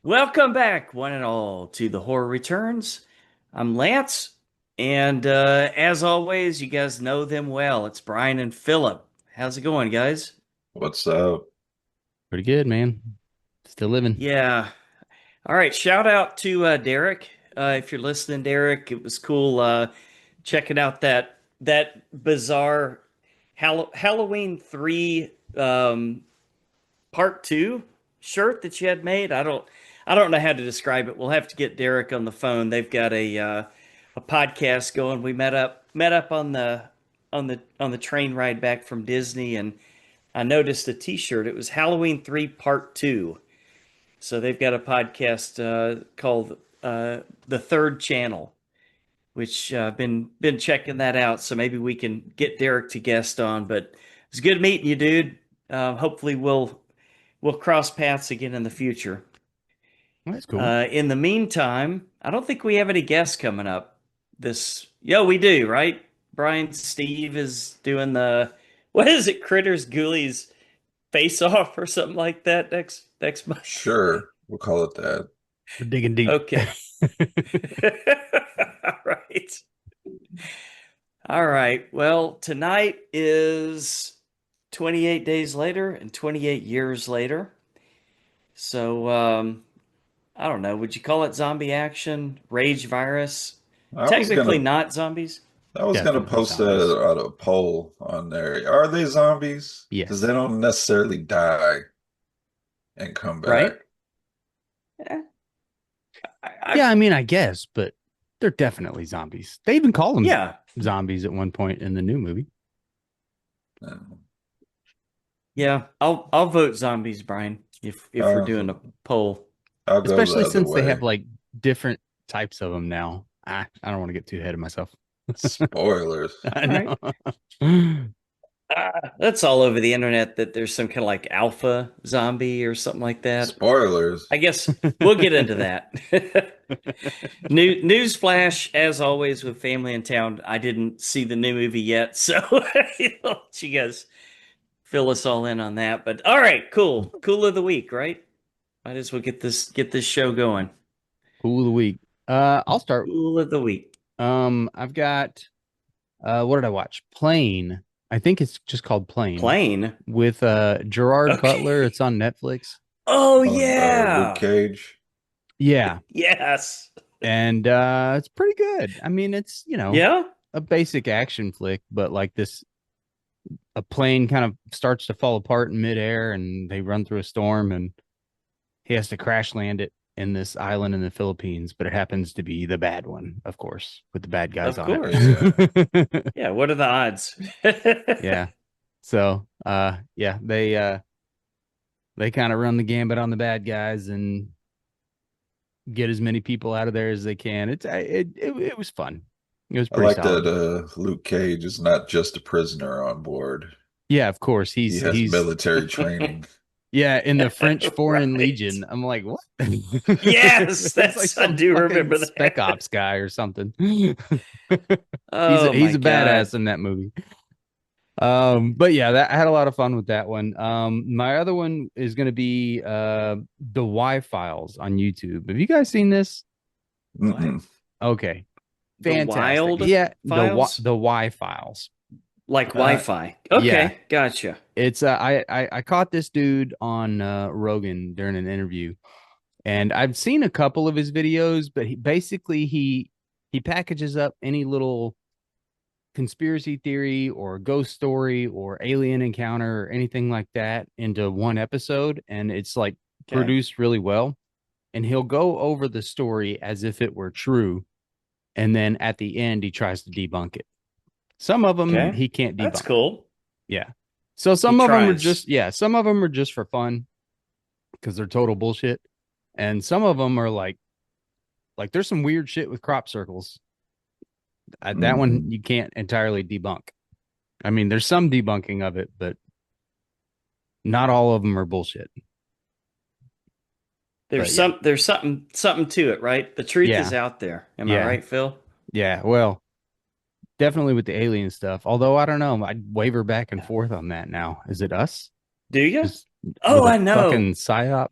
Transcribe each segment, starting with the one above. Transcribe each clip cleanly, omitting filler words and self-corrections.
Welcome back, one and all, to the Horror Returns. I'm Lance, and as always, you guys know them well. It's Brian and Philip. How's it going, guys? What's up? Pretty good, man. Still living. Yeah. All right. Shout out to Derek. If you're listening, Derek, it was cool checking out that bizarre Halloween 3 part 2 shirt that you had made. I don't know how to describe it. We'll have to get Derek on the phone. They've got a podcast going. We met up on the train ride back from Disney, and I noticed a T-shirt. It was Halloween 3 Part 2. So they've got a podcast called The Third Channel, which been checking that out. So maybe we can get Derek to guest on. But it's good meeting you, dude. Hopefully we'll cross paths again in the future. That's cool. In the meantime, I don't think we have any guests coming up. Yo, we do, right? Brian Steve is doing what is it, Critters Ghoulies Face Off or something like that next month. Sure, we'll call it that. We're digging deep. Okay. All right. All right. Well, tonight is 28 days later and 28 years later. So, I don't know. Would you call it zombie action, rage virus? I was Technically gonna, not zombies, I was gonna Definitely post zombies. a poll on there. Are they zombies? Because they Yes. don't necessarily die and come back. right? Yeah, Yeah, I mean, I guess, but they're definitely zombies. They even call them yeah, zombies at one point in the new movie. And, yeah. I'll vote zombies, Brian, if we're uh, doing a poll. I'll go the Especially other since they way. have like different types of them now. I don't want to get too ahead of myself. Spoilers. I All right. know. That's all over the internet that there's some kind of like alpha zombie or something like that. Spoilers. I guess we'll get into that. News flash, as always with Family in Town. I didn't see the new movie yet, so I'll let you guys fill us all in on that. But all right, cool of the week, right? Might as well get this show going. Cool of the week. I'll start. Cool of the week. I've got what did I watch? Plane. I think it's just called Plane Plane. with Gerard Okay. Butler. It's on Netflix. Oh On Luke yeah. Cage. Yeah, Yes. and it's pretty good. I mean, it's Yeah. a basic action flick, but like this, a plane kind of starts to fall apart in midair, and they run through a storm, and he has to crash land it in this island in the Philippines, but it happens to be the bad one, of course, with the bad guys Of on course. Yeah. it. Yeah. What are the odds? Yeah. So, yeah, they kind of run the gambit on the bad guys and get as many people out of there as they can. It was fun. It was I pretty like that solid. Luke Cage is not just a prisoner on board. Yeah, of course. He He's has he's military training. yeah, in the French Foreign Right. Legion. I'm like, what? Yes, It's like that's I some do fucking remember spec that. ops guy or something. he's a, Oh my he's a God. badass in that movie. But yeah, that I had a lot of fun with that one. My other one is gonna be the Y Files on YouTube. Have you guys seen this? What? Mm-mm. Okay, The fantastic. wild Yeah, files? the Y Files. Like Uh, Wi-Fi. yeah, Okay, gotcha. it's I caught this dude on Rogan during an interview, and I've seen a couple of his videos, but he packages up any little conspiracy theory or ghost story or alien encounter or anything like that into one episode, and it's like Okay. produced really well. And he'll go over the story as if it were true, and then at the end he tries to debunk it. Some of them Okay. he can't That's debunk. cool. Yeah. So He some of them are tries. just some of them are just for fun because they're total bullshit, and some of them are like there's some weird shit with crop circles. That one Mm-mm. you can't entirely debunk. I mean, there's some debunking of it, but not all of them are bullshit. There's But yeah, some there's something to it, right? The truth is yeah, out there. Am I yeah, right, Phil? yeah. Well, definitely with the alien stuff. Although I don't know, I'd waver back and forth on that now. Is it us? Do you? Just Oh, with a I know. fucking psyop?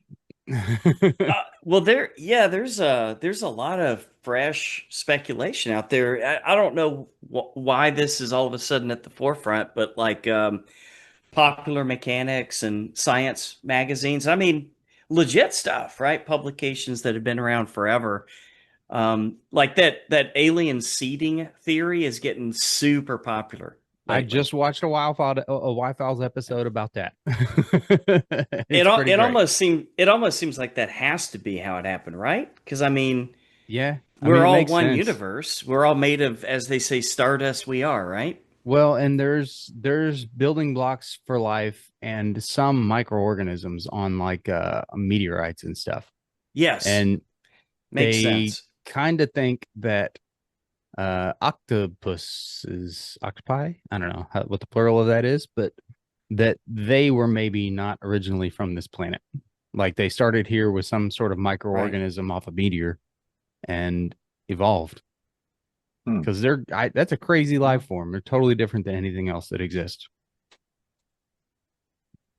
Well, there's a lot of fresh speculation out there. I don't know why this is all of a sudden at the forefront, but like Popular Mechanics and science magazines. I mean, legit stuff, right? Publications that have been around forever. Like that alien seeding theory is getting super popular I lately. just watched a Y Files episode about that. It It's pretty great. it almost seems like that has to be how it happened, right? Because I mean, Yeah, I mean we're it all makes one sense. universe. We're all made of, as they say, stardust. We are, right? Well, and there's building blocks for life and some microorganisms on like meteorites and stuff. Yes, And makes they sense. kind of think that octopuses, octopi, I don't know what the plural of that is, but that they were maybe not originally from this planet. Like they started here with some sort of Right. microorganism off a meteor and evolved. Hmm. Because that's a crazy life form. They're totally different than anything else that exists.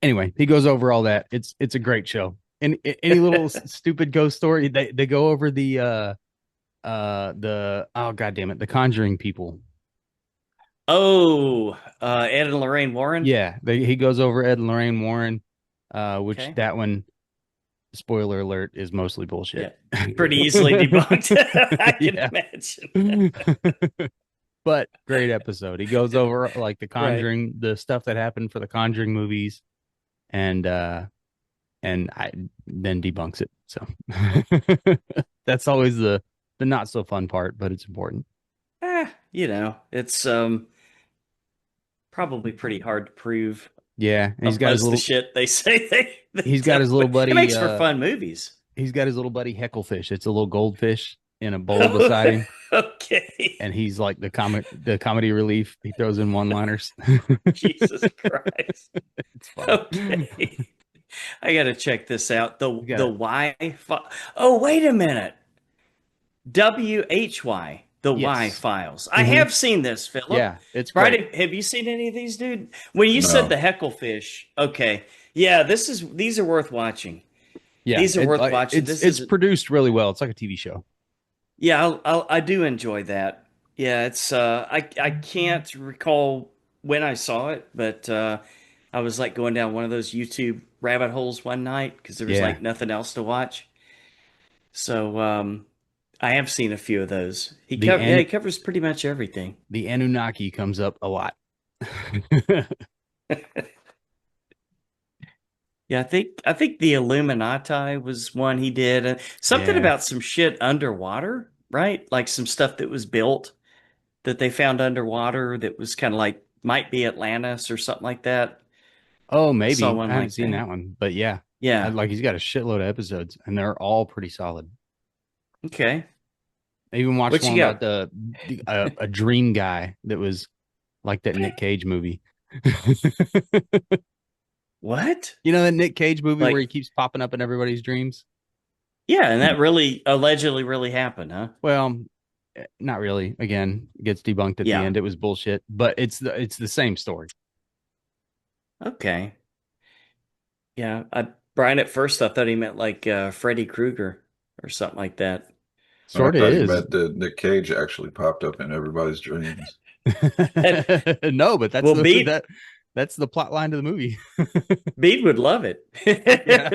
Anyway, he goes over all that. It's a great show. And any little stupid ghost story, they go over the oh god damn it, the Conjuring people. Oh, Ed and Lorraine Warren. Yeah, he goes over Ed and Lorraine Warren, which Okay. that one, spoiler alert, is mostly bullshit. Yeah, pretty easily debunked. I can Yeah. imagine. But great episode. He goes over like the Right. Conjuring, the stuff that happened for the Conjuring movies, and I then debunks it. So that's always the not so fun part, but it's important. It's probably pretty hard to prove Yeah, and most of the shit they say they he's got tell, his little but it buddy makes for fun movies. he's got his little buddy Hecklefish. It's a little goldfish in a bowl beside him, Okay. and he's like the comedy relief. He throws in one-liners. Jesus Christ. It's funny. Okay. I gotta check this out. You The got Y. Oh, wait a minute. WHY. The Y yes. files. I Hmm. have seen this, Philip. Yeah, it's great. Right? Have you seen any of these, dude? When you said No. the hecklefish, okay. Yeah, these are worth watching. Yeah, These are worth watching. This it's is produced really well. It's like a TV show. Yeah, I do enjoy that. Yeah, it's I can't recall when I saw it, but I was like going down one of those YouTube rabbit holes one night because there was Yeah, like nothing else to watch. So I have seen a few of those. the He An covers pretty much everything. the Anunnaki comes up a lot. Yeah, I think the Illuminati was one he did. Something Yeah. about some shit underwater, right? Like some stuff that was built that they found underwater that was kind of like might be Atlantis or something like that. Oh, I saw maybe I one haven't like seen that. that one, but yeah, Yeah. like he's got a shitload of episodes, and they're all pretty solid. Okay. I even watched What one you about got? a dream guy that was like that Nick Cage movie. What? You know that Nick Cage movie where he Like, keeps popping up in everybody's dreams? yeah, and that really allegedly really happened, huh? Well, not really. Again, gets debunked at the Yeah. end. It was bullshit, but it's the same story. Okay. Yeah. Brian, at first I thought he meant like Freddy Krueger or something like that. I Sort of thought you is. meant that Nick Cage actually popped up in everybody's dreams. No, but Well, Bede that's the plot line to the movie. Bede would love it. Yeah.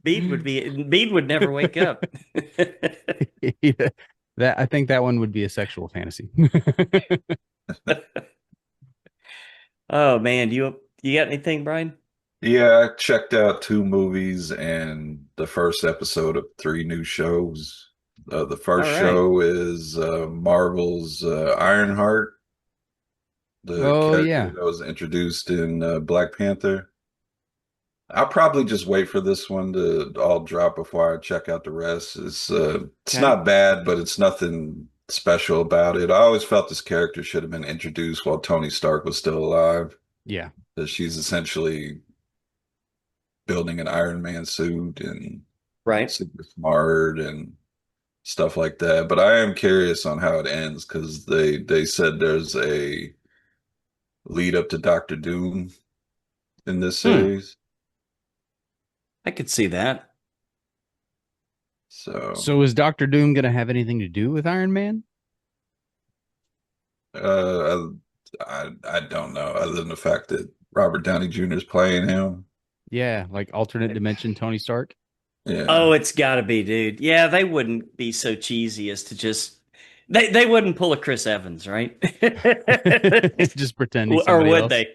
Bede would never wake up. Yeah. That I think that one would be a sexual fantasy. Oh man, you got anything, Brian? Yeah, I checked out two movies and the first episode of three new shows. The first All right. show is Marvel's Ironheart, the Oh character yeah. that was introduced in Black Panther. I'll probably just wait for this one to all drop before I check out the rest. It's Okay. not bad, but it's nothing special about it. I always felt this character should have been introduced while Tony Stark was still alive, Yeah. that she's essentially building an Iron Man suit and Right. super smart and stuff like that. But I am curious on how it ends because they said there's a lead up to Doctor Doom in this Hmm. series. I could see that. So, So is Doctor Doom going to have anything to do with Iron Man? uh, I don't know, other than the fact that Robert Downey Jr. is playing him. Yeah, like alternate dimension Tony Stark. Yeah. Oh, it's got to be, dude. Yeah, they wouldn't be so cheesy as to just they wouldn't pull a Chris Evans, right? Just pretend he's Or somebody would else. they?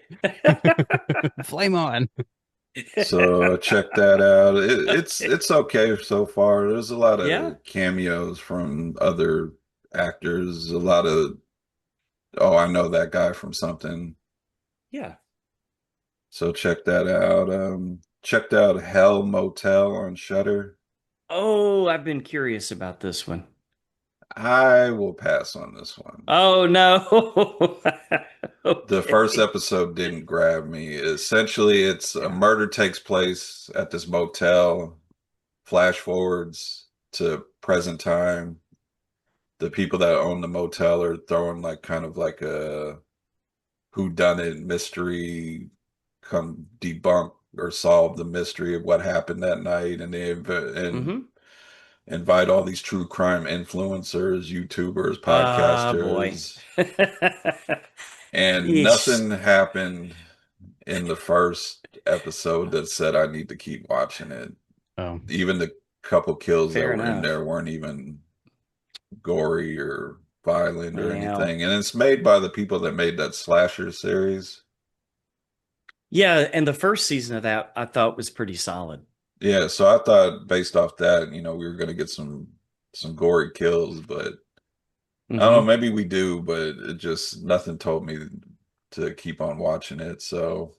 Flame on. So check that out. It's okay so far. There's a lot Yeah, of cameos from other actors. A lot of, oh, I know that guy from something. yeah. So check that out. Checked out Hell Motel on Shudder. Oh, I've been curious about this one. I will pass on this one. Oh no. The first Okay. episode didn't grab me. Essentially, it's a Yeah. murder takes place at this motel. Flash forwards to present time. The people that own the motel are throwing like kind of like a whodunit mystery, come debunk or solve the mystery of what happened that night, and and Mm-hmm. invite all these true crime influencers, YouTubers, Ah, boy. podcasters, and Yeesh. nothing happened in the first episode that said I need to keep watching it. Oh, Even the couple kills that Fair were in enough. there weren't even gory or violent or Well, anything. And it's made by the people that made that slasher series. yeah, and the first season of that I thought was pretty solid. Yeah, so I thought based off that, we were gonna get some gory kills, but I don't know, Mm-hmm. maybe we do, but it just nothing told me to keep on watching it. So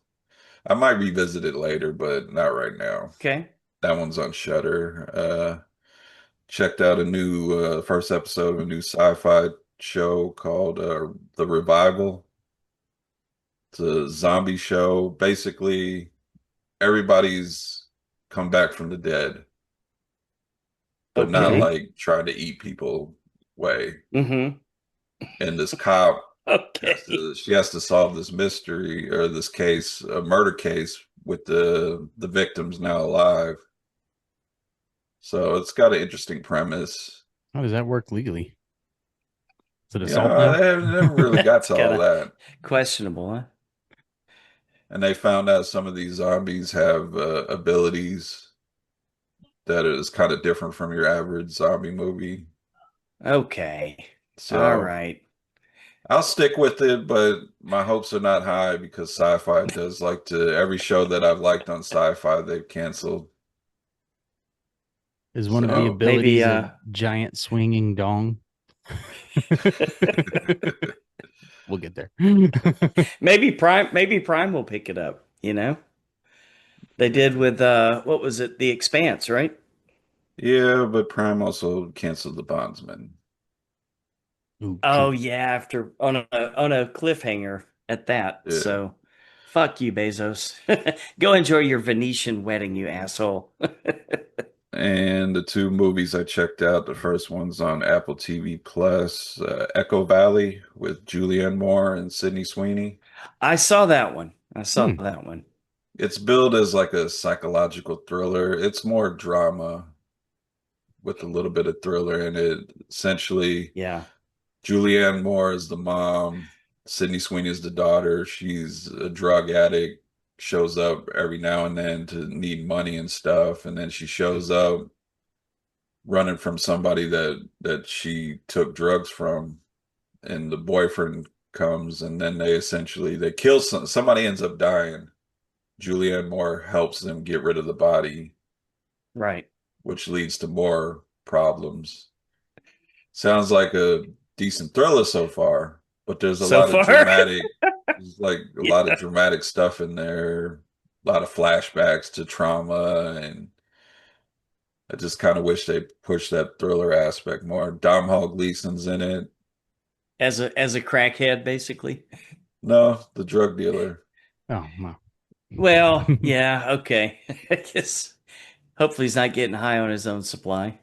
I might revisit it later, but not right now. Okay. That one's on Shudder. Checked out a new first episode of a new sci-fi show called The Revival. It's a zombie show. Basically, everybody's come back from the dead, but not Okay. like trying to eat people way. Mm-hmm. And this cop Okay. she has to solve this mystery or this case, a murder case with the victims now alive. So it's got an interesting premise. how does that work legally? Is it assault Yeah, now? they never really got That's to kind all of that. questionable, huh? And they found out some of these zombies have abilities that is kind of different from your average zombie movie. Okay. All So right. I'll stick with it, but my hopes are not high because sci-fi does like to every show that I've liked on sci-fi they've canceled. Is one of the So Maybe abilities a giant swinging dong? We'll get there. maybe Prime will pick it up, you know? They did with what was it? The Expanse, right? yeah, but Prime also canceled The Bondsman. Ooh, Oh yeah, after on a cliffhanger at that. Yeah. So fuck you, Bezos. Go enjoy your Venetian wedding, you asshole. And the two movies I checked out, the first one's on Apple TV Plus, Echo Valley with Julianne Moore and Sydney Sweeney. I saw that one. I saw hmm. that one. It's billed as like a psychological thriller. It's more drama with a little bit of thriller in it. Essentially, Yeah. Julianne Moore is the mom, Sydney Sweeney is the daughter. She's a drug addict, shows up every now and then to need money and stuff, and then she shows up running from somebody that she took drugs from, and the boyfriend comes, and then they kill somebody ends up dying. Julianne Moore helps them get rid of the body, Right. which leads to more problems. Sounds like a decent thriller so far, but So far. there's like a lot of Yeah. dramatic stuff in there, a lot of flashbacks to trauma, and I just kind of wish they pushed that thriller aspect more. Domhnall Gleeson's in it. As a crackhead, basically. No, the drug dealer. Oh, wow. Well, yeah, okay. I guess hopefully he's not getting high on his own supply.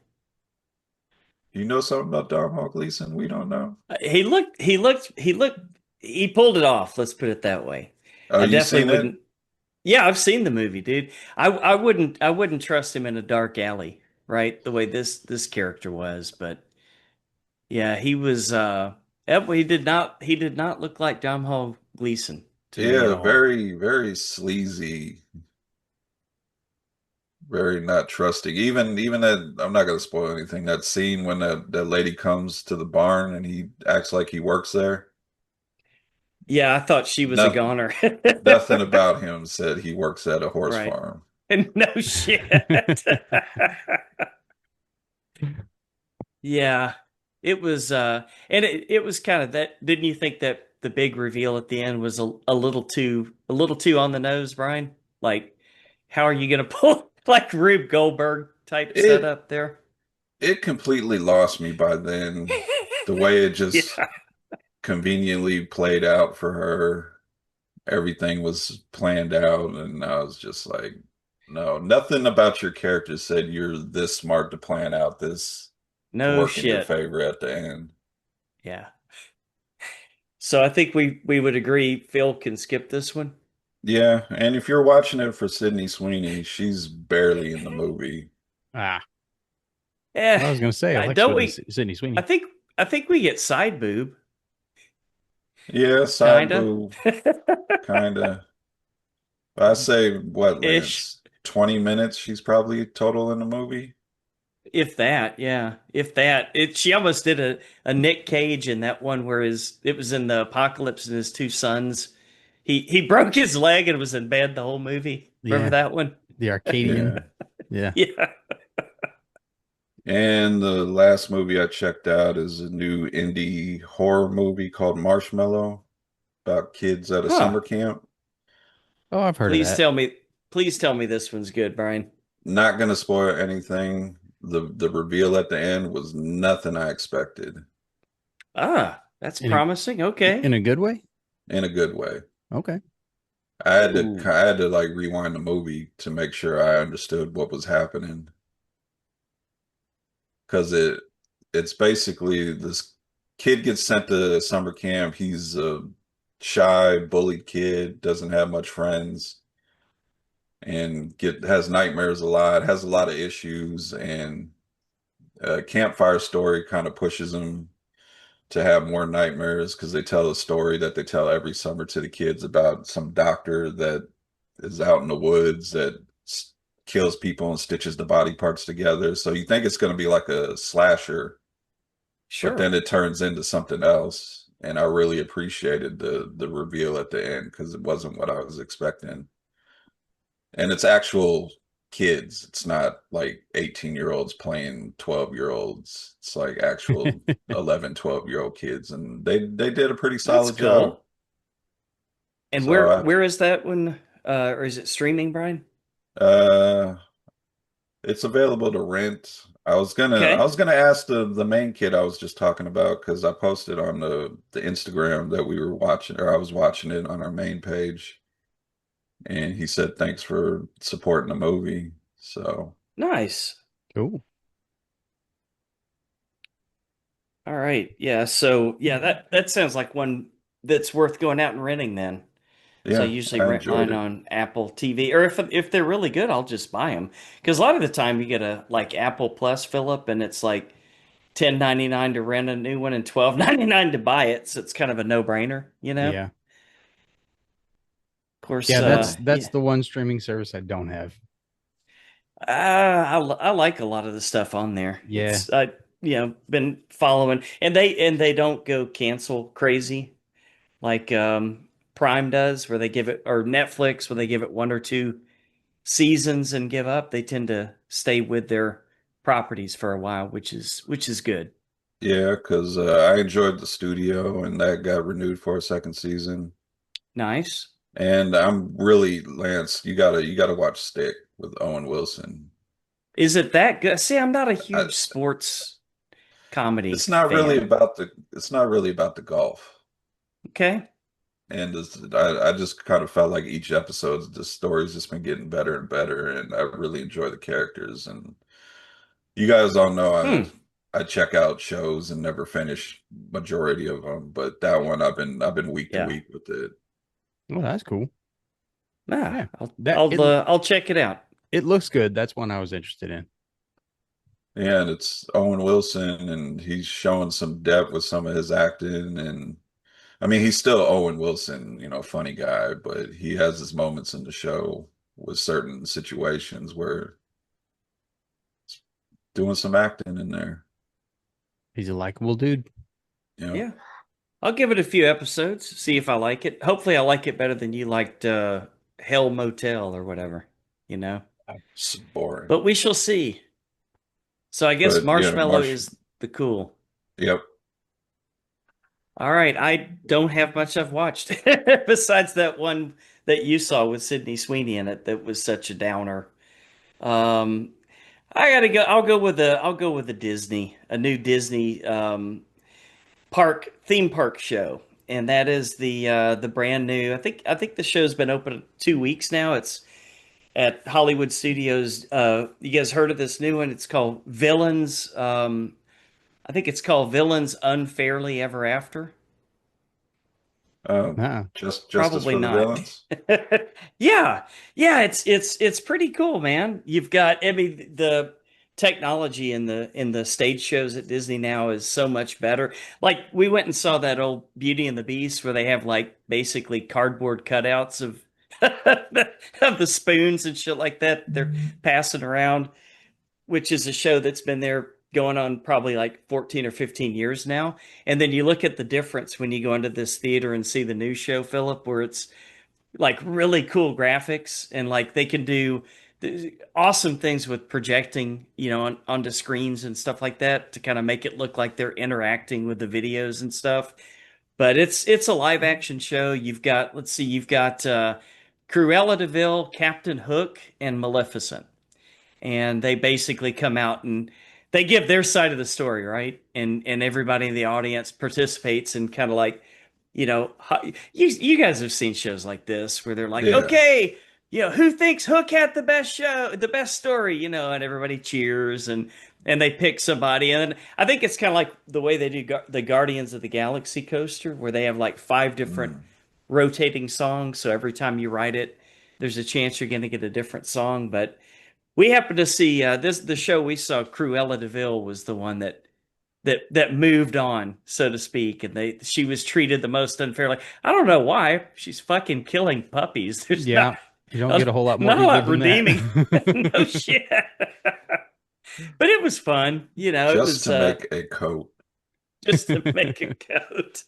You know something about Domhnall Gleeson we don't know? He pulled it off. Let's put it that way. Oh, I you definitely seen it? wouldn't. Yeah, I've seen the movie, dude. I wouldn't trust him in a dark alley. right? The way this character was, but yeah, he was. He did not look like Domhnall Gleeson to me at Yeah, all. very, very sleazy, very not trusting. Even that, I'm not gonna spoil anything. That scene when that lady comes to the barn and he acts like he works there. Yeah, I thought she was a Nothing, goner. nothing about him said he works at a horse Right. farm. No shit. Yeah. It was and it was kind of that, didn't you think that the big reveal at the end was a little too on the nose, Brian? Like, how are you gonna pull like Rube Goldberg type It setup there? it completely lost me by then. The way it just Yeah. conveniently played out for her. Everything was planned out, and I was just like, no, nothing about your character said you're this smart to plan out this to No work in your shit. favor at the end. Yeah. So I think we would agree Phil can skip this one. Yeah, and if you're watching it for Sydney Sweeney, she's barely in the movie. Ah, Yeah. I was gonna say Don't Alexa we Sydney I Sweeney. think I think we get side boob, Yeah, side kinda. boob, kind of. I say what, Ish. Lance? 20 minutes she's probably total in the movie. If that, yeah. If that. She almost did a Nick Cage in that one where it was in the apocalypse and his two sons. He broke his leg and was in bed the whole movie. Remember Yeah, that one? the Arcadian. Yeah. Yeah. Yeah. And the last movie I checked out is a new indie horror movie called Marshmallow about kids at a Huh. summer camp. Oh, I've heard of Please that. tell me please tell me this one's good, Brian. Not gonna spoil anything. The reveal at the end was nothing I expected Ah, that's In promising. Okay. in a good way. in a good way. Okay. Ooh. I had to like rewind the movie to make sure I understood what was happening because it's basically this kid gets sent to summer camp. He's a shy, bullied kid, doesn't have much friends, and get has nightmares a lot, has a lot of issues, and Campfire Story kind of pushes him to have more nightmares because they tell a story that they tell every summer to the kids about some doctor that is out in the woods that kills people and stitches the body parts together. So you think it's going to be like a slasher, but then Sure. it turns into something else. And I really appreciated the reveal at the end because it wasn't what I was expecting. And it's actual kids. It's not like 18-year-olds playing 12-year-olds. It's like actual 11, 12-year-old kids. And they did a pretty That's solid job. cool. And So where is that one? Or is it streaming, Brian? uh it's available to rent. I Okay. was gonna ask the main kid I was just talking about because I posted on the Instagram that we were watching or I was watching it on our main page and he said thanks for supporting the movie. So Nice. Cool. All right. Yeah. So yeah, that sounds like one that's worth going out and renting then. So I yeah, usually I rent enjoyed mine it. on Apple TV, or if they're really good, I'll just buy them. Because a lot of the time you get a like Apple Plus fill up, and it's like 10.99 to rent a new one and 12.99 to buy it. So it's kind of a no brainer, you know. Of Yeah. course, Yeah, that's yeah. the one streaming service I don't have. I like a lot of the stuff on there. Yeah. Been following, and they don't go cancel crazy like Prime does, where they give it, or Netflix, where they give it one or two seasons and give up. They tend to stay with their properties for a while, which is good. Yeah, because I enjoyed the studio and that got renewed for a second season. Nice. And I'm really Lance, you gotta watch Stick with Owen Wilson. Is it that good? See, I'm not a I, huge sports comedy it's not really fan. about it's not really about the golf. Okay. And I just kind of felt like each episode, the story's just been getting better and better, and I really enjoy the characters. And you guys all know Hmm. I check out shows and never finish majority of them, but that one I've been week to Yeah. week with it. Well, that's cool. Ah, Yeah. That I'll check it out. it looks good. That's one I was interested in. Yeah, and it's Owen Wilson, and he's showing some depth with some of his acting. And I mean, he's still Owen Wilson, funny guy, but he has his moments in the show with certain situations where he's doing some acting in there. He's a likable dude. Yeah, Yeah. I'll give it a few episodes, see if I like it. Hopefully I like it better than you liked Hell Motel or whatever, you know. it's boring. But we shall see. So I guess But yeah, Marshmallow Marsh. is the cool. Yep. All right, I don't have much I've watched besides that one that you saw with Sydney Sweeney in it that was such a downer. Um, I gotta go. I'll go with the Disney, a new Disney theme park show, and that is the brand new. I think the show's been open 2 weeks now. It's at Hollywood Studios. You guys heard of this new one? It's called Villains. I think it's called Villains Unfairly Ever After. Um, Uh-uh. just justice Probably for the not. villains. Yeah. Yeah, it's pretty cool, man. You've got I mean the technology in the stage shows at Disney now is so much better. Like we went and saw that old Beauty and the Beast where they have like basically cardboard cutouts of of the spoons and shit like that they're passing around, which is a show that's been there going on probably like 14 or 15 years now. And then you look at the difference when you go into this theater and see the new show, Philip, where it's like really cool graphics and like they can do awesome things with projecting, onto screens and stuff like that to kind of make it look like they're interacting with the videos and stuff. But it's a live action show. You've got Cruella de Vil, Captain Hook, and Maleficent, and they basically come out and they give their side of the story, right? And everybody in the audience participates and kind of like, you guys have seen shows like this where they're like, Yeah. okay, who thinks Hook had the best show, the best story, and everybody cheers and they pick somebody. And I think it's kind of like the way they do the Guardians of the Galaxy coaster, where they have like five different Mm. rotating songs. So every time you write it, there's a chance you're going to get a different song. But we happened to see the show we saw. Cruella de Vil was the one that moved on, so to speak, and she was treated the most unfairly. I don't know why. She's fucking killing puppies. There's Yeah. You don't get a whole lot more not a evil lot than redeeming. that. No shit. But it was fun. It Just was to make a coat. just to make a coat.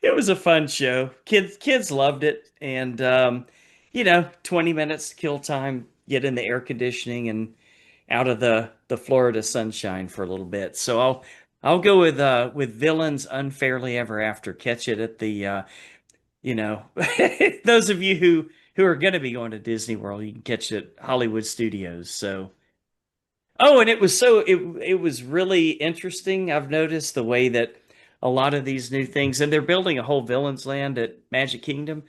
It was a fun show. Kids loved it, and 20 minutes to kill time, get in the air conditioning and out of the Florida sunshine for a little bit. So I'll go with Villains Unfairly Ever After. Catch it at the you know those of you who are going to be going to Disney World, you can catch it at Hollywood Studios. So oh, and it was really interesting. I've noticed the way that a lot of these new things, and they're building a whole Villains Land at Magic Kingdom,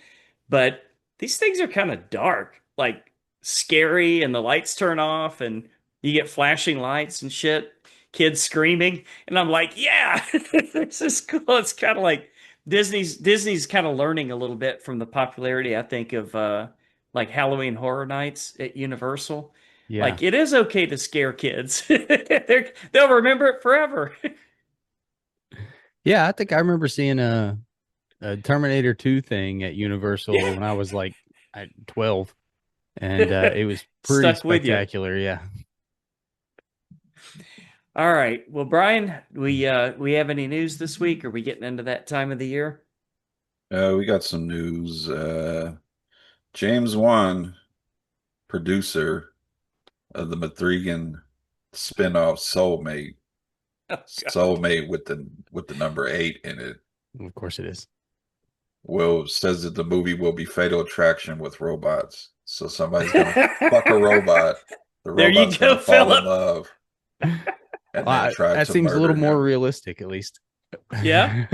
but these things are kind of dark, like scary, and the lights turn off, and you get flashing lights and shit, kids screaming, and I'm like, yeah, this is cool. It's kind of like Disney's kind of learning a little bit from the popularity, I think, of like Halloween Horror Nights at Universal. Yeah. Like it is okay to scare kids. They'll remember it forever. Yeah, I think I remember seeing a Terminator 2 thing at Universal Yeah. when I was like at 12, and it was pretty Stuck with you. spectacular. Yeah. All right. Well, Brian, we have any news this week? Are we getting into that time of the year? We got some news. James Wan, producer of the Mathrigan spinoff Soulmate. Oh, God. Soulmate with the number 8 in it. Of course it is. Will says that the movie will be Fatal Attraction with robots. So somebody's gonna fuck a robot. The There you robot's go, gonna fall Philip. in love and Well, then try that to seems a little murder more him. realistic, at least. Yeah.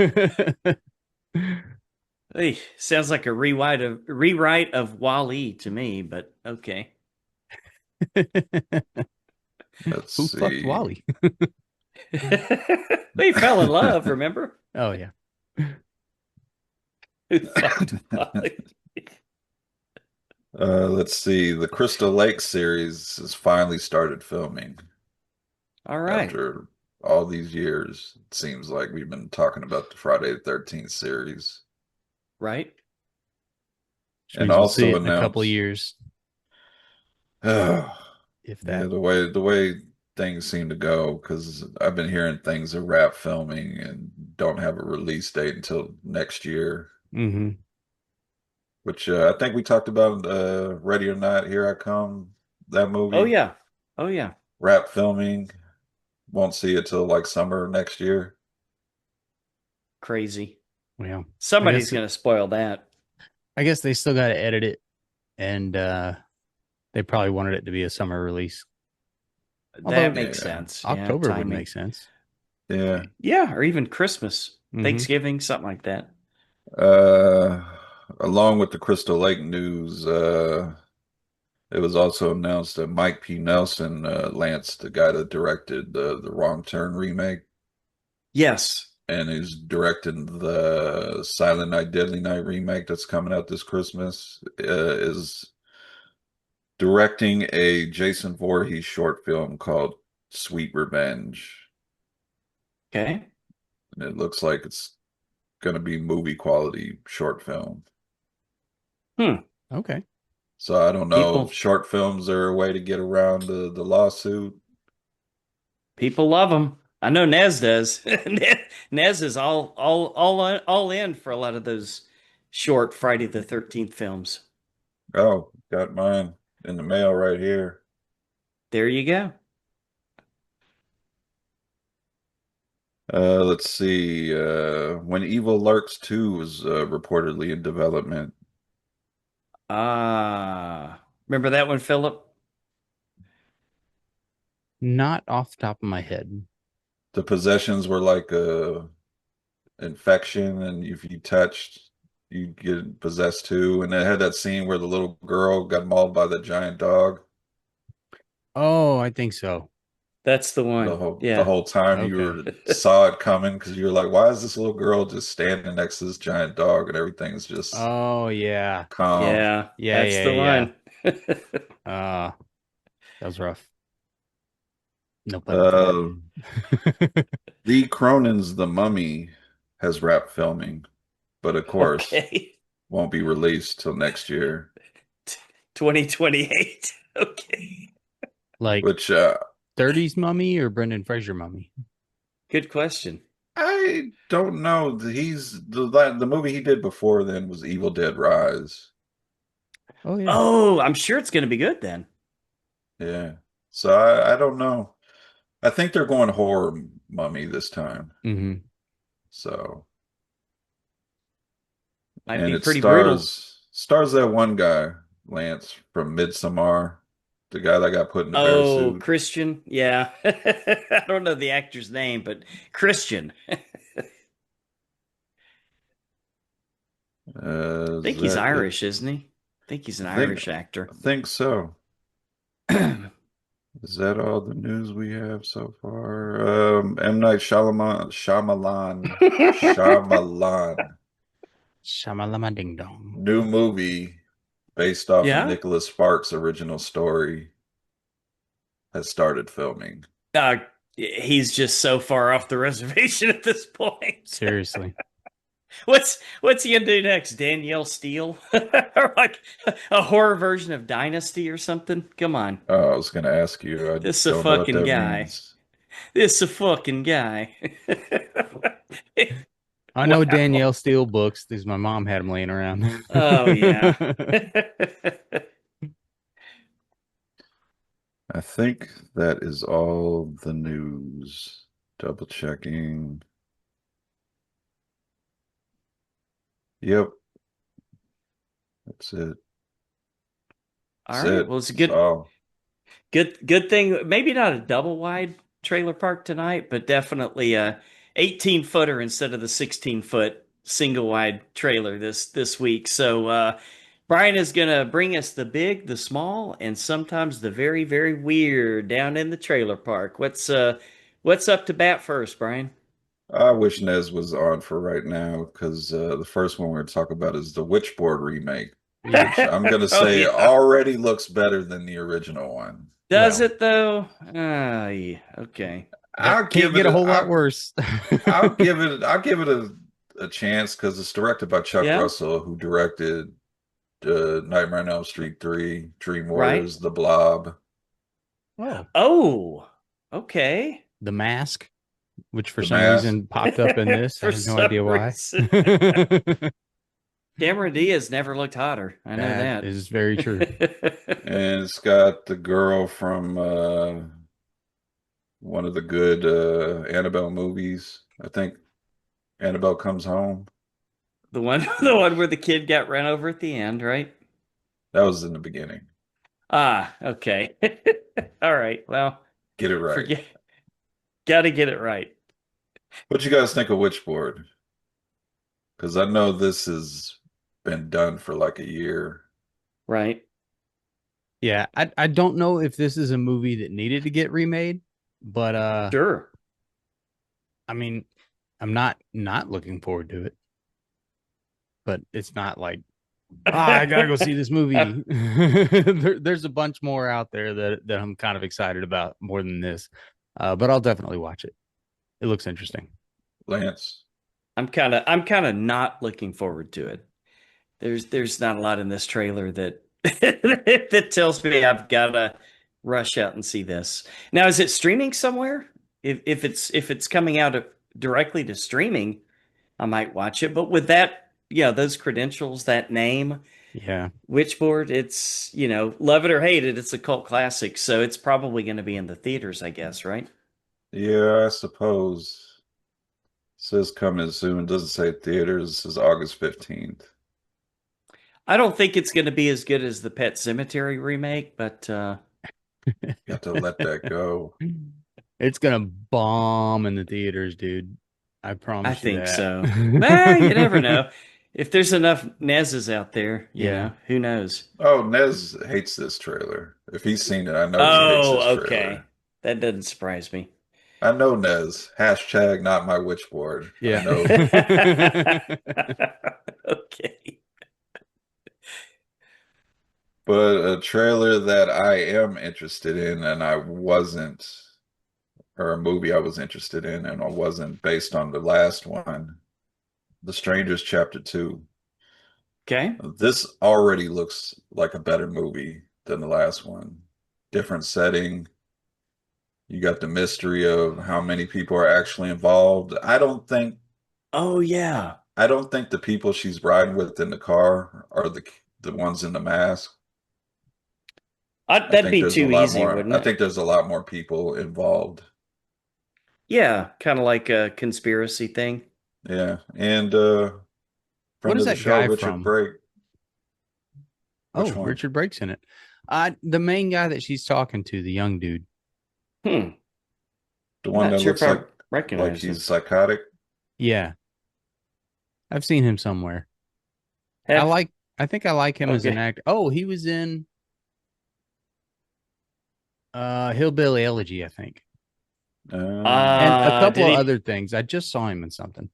Hey, sounds like a rewrite of Wall-E to me, but okay. Let's Who fucked see. Wally? They fell in love, remember? Oh yeah. Who fucked Wall-E? Let's see. The Crystal Lake series has finally started filming. All right. after all these years. It seems like we've been talking about the Friday the 13th series. Right. Which And means we'll see also it in a couple of announced, years, yeah, if that. the way things seem to go, because I've been hearing things are wrap filming and don't have a release date until next year. Mm-hmm. Which I think we talked about Ready or Not, Here I Come, that Oh movie. yeah. Oh yeah. Wrap filming, won't see it till like summer next year. Crazy. Well, Somebody's going to spoil that. I guess they still got to edit it, and they probably wanted it to be a summer release. Although That makes Yeah, sense. Yeah, October would timing. make sense. yeah. Yeah, or even Christmas, Mhm. Thanksgiving, something like that. Uh, Along with the Crystal Lake news, it was also announced that Mike P. Nelson, Lance, the guy that directed the Wrong Turn remake, Yes. and who's directing the Silent Night, Deadly Night remake that's coming out this Christmas, is directing a Jason Voorhees short film called Sweet Revenge. Okay. And it looks like it's going to be movie quality short film. Okay. So I don't know if People short films are a way to get around the lawsuit. people love them. I know Nez does. Nez is all in for a lot of those short Friday the 13th films. Oh, got mine in the mail right here. There you go. Let's see. When Evil Lurks 2 is reportedly in development. Remember that one, Philip? Not off the top of my head. The possessions were like a infection, and if you touched, you get possessed too. And it had that scene where the little girl got mauled by the giant dog. Oh, I think so. That's the The one. whole the Yeah. whole time you Okay. were saw it coming because you were like, why is this little girl just standing next to this giant dog and everything's just Oh yeah. calm? Yeah, Yeah, that's the yeah, one. that was rough. No pun Uh, intended. Lee Cronin's The Mummy has wrapped filming, but of course Okay. won't be released till next year. 2028. Okay. Like Which 30s mummy or Brendan Fraser mummy? Good question. I don't know. He's the movie he did before then was Evil Dead Rise. Oh yeah. Oh, I'm sure it's going to be good then. Yeah. So I don't know. I think they're going horror mummy this time. Mm-hmm. So Might and be it pretty brutal. stars that one guy, Lance from Midsommar, the guy that got put in the bear Oh, suit. Christian. Yeah. I don't know the actor's name, but Christian. I Is think he's that it? Irish, isn't he? I think he's an I think Irish actor. I think so. Is that all the news we have so far? M. Night Shyamalan, Shamalama ding dong. new movie based off of Yeah. Nicholas Sparks' original story has started filming. He's just so far off the reservation at this point. Seriously. What's he gonna do next? Danielle Steele, or like a horror version of Dynasty or something? Come on, Oh, I was going to ask you. I this is a don't know what fucking that guy. means. This is a fucking guy. I know Wow. Danielle Steele books because my mom had them laying around. Oh yeah. I think that is all the news. Double checking. Yep, that's it. All That's right. it. Well, it's a That's all. good thing. Maybe not a double wide trailer park tonight, but definitely a 18 footer instead of the 16-foot single wide trailer this week. So Brian is gonna bring us the big, the small, and sometimes the very, very weird down in the trailer park. What's up to bat first, Brian? I wish Nez was on for right now because the first one we're going to talk about is the Witchboard remake, which I'm going to Oh say yeah. already looks better than the original one. Does Well, it though? Ah, yeah. Okay. I'll can't give it get a a whole lot worse. I'll give it a chance because it's directed by Chuck Yeah. Russell, who directed Nightmare on Elm Street 3, Dream Right. Warriors, The Blob. Oh, Oh. Okay. The Mask, which for The some Mask. reason popped up in this. I For have no some idea why. reason, Cameron Diaz never looked hotter. I know That that. is very true. And it's got the girl from one of the good Annabelle movies. I think Annabelle Comes Home. The one, the one where the kid got run over at the end, right? That was in the beginning. Ah, okay. All right. Well, Get it right. forget. Got to get it right, What you guys think of Witchboard? Because I know this has been done for like a year. right? Yeah, I don't know if this is a movie that needed to get remade, but Sure. I mean, I'm not looking forward to it. But it's not like I gotta go see this movie. There's a bunch more out there that I'm kind of excited about more than this. But I'll definitely watch it. It looks interesting. Lance. I'm kind of not looking forward to it. There's not a lot in this trailer that that tells me I've got to rush out and see this. Now, is it streaming somewhere? If it's coming out directly to streaming, I might watch it. But with that, yeah, those credentials, that name, Yeah. Witchboard, it's, love it or hate it, it's a cult classic. So it's probably going to be in the theaters, I guess, right? Yeah, I suppose. Says coming soon. Doesn't say theaters. It says August 15th. I don't think it's going to be as good as the Pet Cemetery remake, but You have to let that go. It's gonna bomb in the theaters, dude. I I promise you think that. so. Well, you never know. If there's enough Nez's out there, Yeah. who knows? Oh, Nez hates this trailer. If he's seen it, I know he hates this Oh, okay. trailer. That doesn't surprise me. I know Nez. Hashtag not my witchboard. I Yeah. know. Okay. But a trailer that I am interested in and I wasn't, or a movie I was interested in and I wasn't based on the last one, The Strangers Chapter 2. Okay. This already looks like a better movie than the last one. Different setting. You got the mystery of how many people are actually involved. Oh, yeah. I don't think the people she's riding with in the car are the ones in the mask. I That'd think be there's a too lot easy, more. wouldn't I it? think there's a lot more people involved. Yeah, kind of like a conspiracy thing. Yeah, and What friend is of the that show, guy Richard from? Brake. Oh, Which one? Richard Brake's in it. The main guy that she's talking to, the young dude. Hmm. The one Not that sure if looks I like recognize him. he's psychotic. Yeah, I've seen him somewhere. Have I think I like him as an okay. actor. Oh, he was in Hillbilly Elegy, I think. And a couple Did of he other things. I just saw him in something.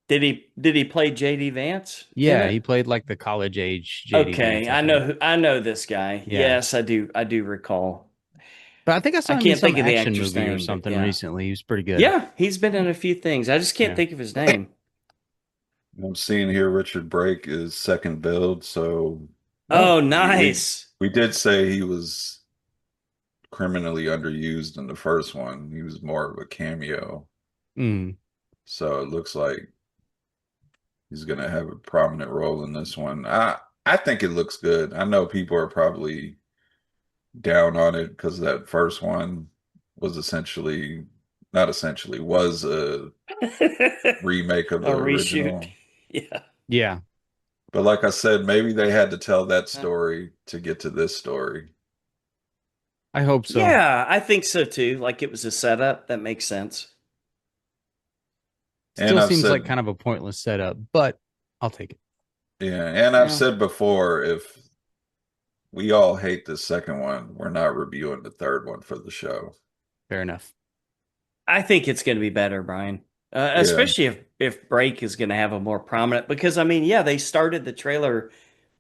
did he play JD Vance in Yeah, he it? played like the college age JD Vance, Okay, I I know think. I know this guy. Yeah. Yes, I do recall. But I think I I saw him in can't some think of the action actor's movie or name, but something yeah. recently. He was pretty good. Yeah, he's been in a few things. I just can't Yeah. think of his name. I'm seeing here Richard Brake is second build, so Oh, Oh, we nice. we did say he was criminally underused in the first one. He was more of a cameo, mm, so it looks like he's gonna have a prominent role in this one. I think it looks good. I know people are probably down on it because that first one was essentially not essentially was a remake of A the reshoot. original. Yeah. yeah. But like I said, maybe they had to tell that story to get to this story. I hope so. Yeah, I think so too. Like it was a setup. That makes sense. And Still I've seems like said, kind of a pointless setup, but I'll take it. yeah, and I've Yeah. said before, if we all hate the second one, we're not reviewing the third one for the show. Fair enough. I think it's going to be better, Brian. Yeah. Especially if Break is going to have a more prominent because I mean, yeah, they started the trailer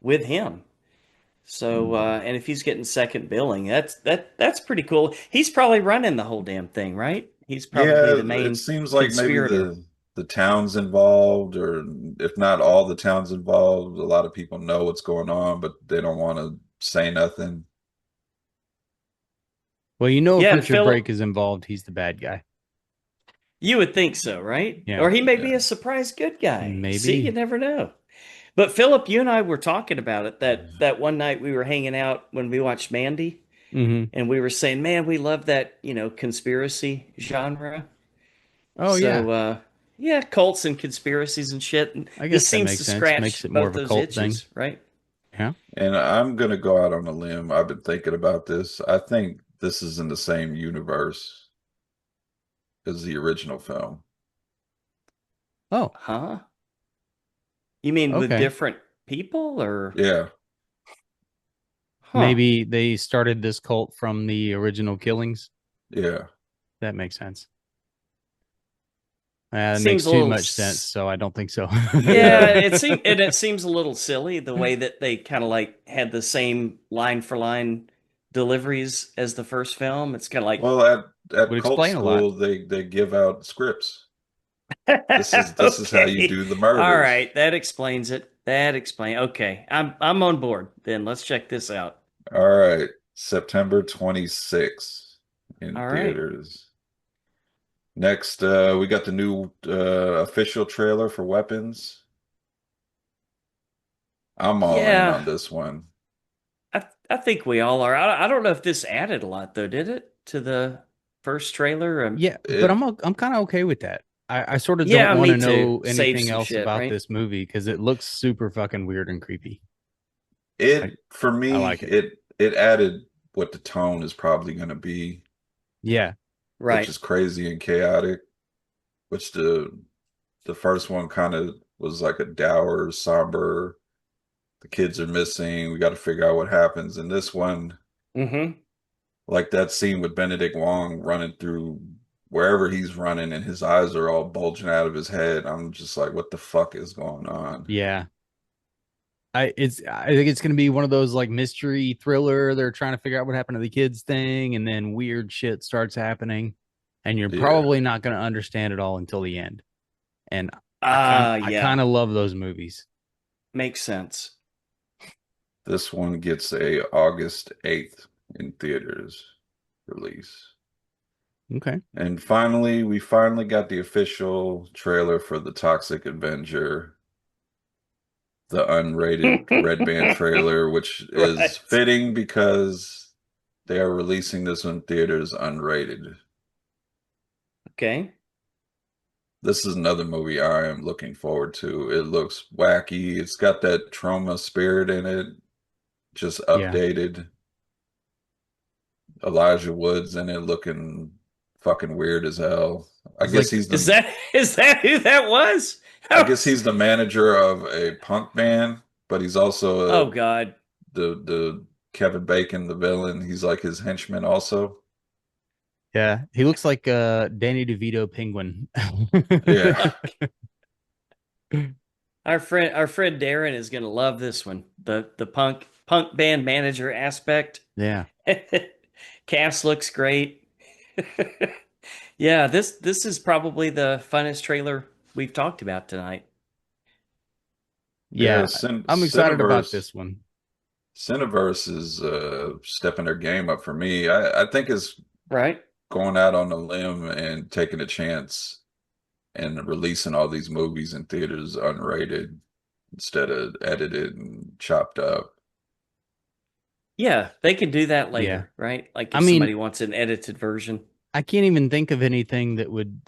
with him. So, and if he's getting second billing, that's pretty cool. He's probably running the whole damn thing, right? He's probably Yeah, the it main seems like maybe conspirator. the town's involved, or if not all the towns involved, a lot of people know what's going on, but they don't want to say nothing. Well, you know, if Yeah, and Richard Brake Philip, is involved, he's the bad guy. you would think so, right? Yeah, Or he may be Yeah. a surprise good guy. See, you maybe. never know. But Philip, you and I were talking about it that one night we were hanging out when we watched Mandy, Hmm. and we were saying, "Man, we love that, conspiracy genre." Oh yeah, So, yeah, cults and conspiracies and shit. And I this guess that seems to makes sense. scratch Makes it more both of a those cult thing. itches, right? Yeah. And I'm gonna go out on a limb. I've been thinking about this. I think this is in the same universe as the original film. Oh, Huh? You mean with okay. different people or Yeah, huh? Maybe they started this cult from the original killings. yeah. That makes sense. It Seems makes a too little much sense, so I don't think so. yeah, Yeah. it seems a little silly the way that they kind of like had the same line for line deliveries as the first film. It's kind of like Well, at Would cult explain a lot. school, they give out scripts. This is how you okay. do the All murders. right, that explains it. That explain. Okay. I'm on board. Then let's check this out. All right, September 26th in All right. theaters. Next, we got the new official trailer for Weapons. I'm all in Yeah, on this one. I think we all are. I don't know if this added a lot though, did it to the first trailer? Yeah, but It I'm kind of okay with that. I sort of don't Yeah, want me to too. know Save anything some else shit, about right? this movie because it looks super fucking weird and creepy. I it for I me like it. it added what the tone is probably going to be, Yeah, which Right. is crazy and chaotic. Which the first one kind of was like a dour, somber. The kids are missing. We got to figure out what happens. And this one, Mm-hmm. like that scene with Benedict Wong running through wherever he's running, and his eyes are all bulging out of his head. I'm just like, what the fuck is going on? yeah. I think it's gonna be one of those like mystery thriller. They're trying to figure out what happened to the kids thing, and then weird shit starts happening, and you're Yeah, probably not gonna understand it all until the end. And I Yeah. kind of love those movies. Makes sense. this one gets a August 8th in theaters release. Okay. And finally, we finally got the official trailer for The Toxic Avenger, the unrated Red Band trailer, which is Right. fitting because they are releasing this in theaters unrated. Okay. This is another movie I am looking forward to. It looks wacky. It's got that trauma spirit in it, just Yeah. updated. Elijah Wood's in it looking fucking weird as hell. I It's guess like he's Is the that who that was? I guess he's the manager of a punk band, but he's also Oh God. the Kevin Bacon, the villain. He's like his henchman also. yeah, he looks like Danny DeVito penguin. Yeah. Our friend Darren is gonna love this one. The punk band manager aspect. Yeah. Cast looks great. Yeah, this is probably the funnest trailer we've talked about tonight. Yeah, Yeah. I'm excited about Cineverse this one. Cineverse is stepping their game up for me. I think it's Right? going out on a limb and taking a chance and releasing all these movies in theaters unrated instead of edited and chopped up. Yeah, they can do that Yeah. later, right? Like I if mean, somebody wants an edited version. I can't even think of anything that would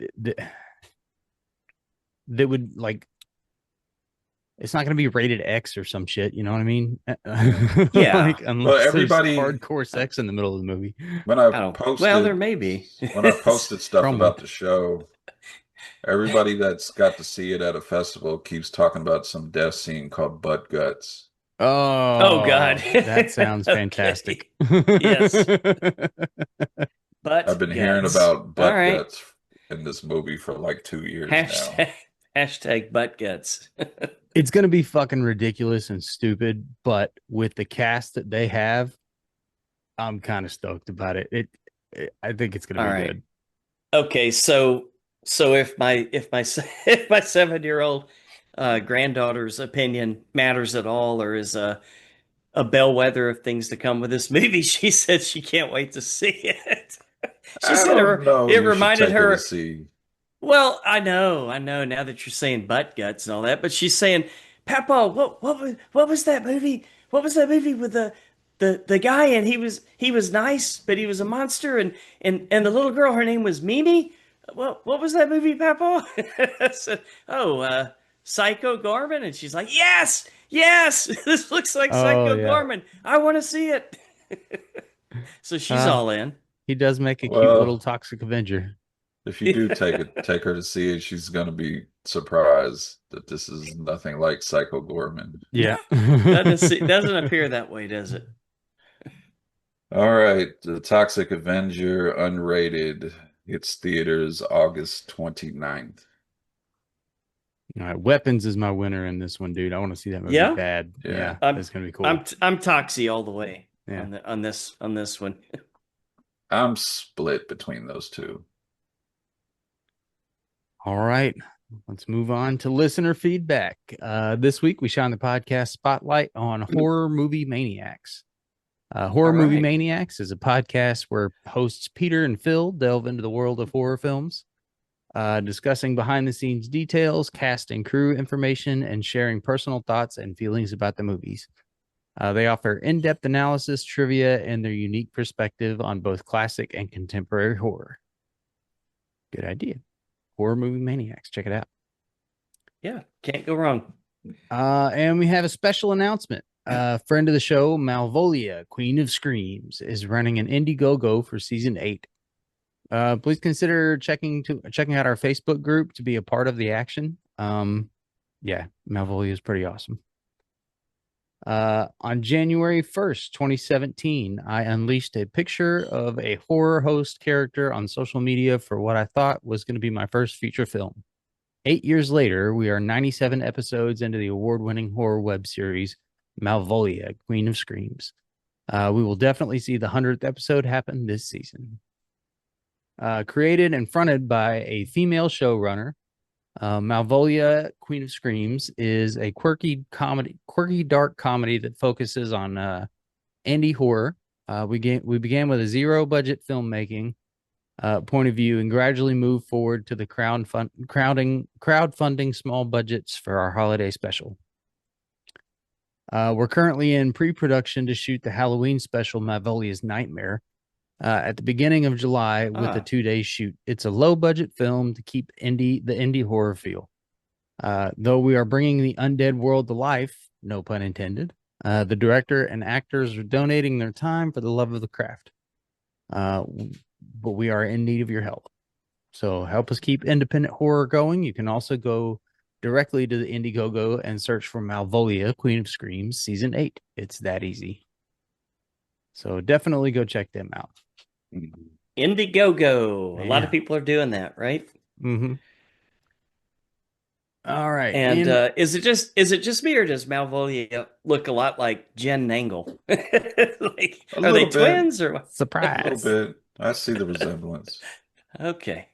like it's not going to be rated X or some shit, you know what I mean? Yeah. Like Well, unless there's everybody hardcore sex in the middle of the movie. when I I don't. Well, there posted may be. when I posted stuff Promo. about the show, everybody that's got to see it at a festival keeps talking about some death scene called Butt Guts. Oh God. Oh, that sounds Okay. fantastic. Yes. I've Butt been hearing guts. about All butt right. guts in this movie for like 2 years now. Hashtag hashtag butt guts. It's gonna be fucking ridiculous and stupid, but with the cast that they have, I'm kind of stoked about it. I think it's gonna All be right. good. Okay, so if my 7-year-old granddaughter's opinion matters at all, or is a bellwether of things to come with this movie, she said she can't wait to see it. She I said don't know. it You should reminded take her to her. see. Well, I know. Now that you're saying butt guts and all that, but she's saying, Papa, what was that movie? What was that movie with the guy and he was nice, but he was a monster, and the little girl, her name was Mimi. What was that movie, Papa? I said, oh, Psycho Gorman, and she's like, yes, this looks like Oh Psycho yeah. Gorman. I want to see it. So she's Uh, all in. he does make a cute little Well, toxic Avenger. if you do take her to see it, she's gonna be surprised that this is nothing like Psycho Gorman. Yeah. Doesn't appear that way, does it? All right, The Toxic Avenger unrated. It's theaters August 29th. All right, Weapons is my winner in this one, dude. I want to see that movie Yeah? bad. Yeah. Yeah, I'm it's gonna be cool. I'm Toxie all the way Yeah. on this one. I'm split between those two. All right, let's move on to listener feedback. This week we shine the podcast spotlight on Horror Movie Maniacs. Horror All Movie right. Maniacs is a podcast where hosts Peter and Phil delve into the world of horror films, discussing behind the scenes details, cast and crew information, and sharing personal thoughts and feelings about the movies. They offer in depth analysis, trivia, and their unique perspective on both classic and contemporary horror. Good idea. Horror Movie Maniacs. Check it out. Yeah, can't go wrong. And we have a special announcement. Friend of the show, Malvolia, Queen of Screams, is running an Indiegogo for season 8. Please consider checking out our Facebook group to be a part of the action. Yeah, Malvolia is pretty awesome. On January 1st, 2017, I unleashed a picture of a horror host character on social media for what I thought was going to be my first feature film. 8 years later, we are 97 episodes into the award-winning horror web series, Malvolia, Queen of Screams. We will definitely see the 100th episode happen this season. Created and fronted by a female showrunner, Malvolia, Queen of Screams is a quirky dark comedy that focuses on indie horror. We began with a zero budget filmmaking point of view and gradually moved forward to the crowdfunding small budgets for our holiday special. We're currently in pre-production to shoot the Halloween special, Malvolia's Nightmare, at the beginning of July with a 2-day shoot. It's a low-budget film to keep the indie horror feel. Though we are bringing the undead world to life, no pun intended, the director and actors are donating their time for the love of the craft. But we are in need of your help. So help us keep independent horror going. You can also go directly to the Indiegogo and search for Malvolia, Queen of Screams, Season 8. It's that easy. So definitely go check them out. Indiegogo. A lot Yeah. of people are doing that, right? Mm-hmm. All right. And is it just me, or does Malvolia look a lot like Jen Nangle? Like, A are they little bit. twins or what? A Surprise. little bit. I see the resemblance. Okay.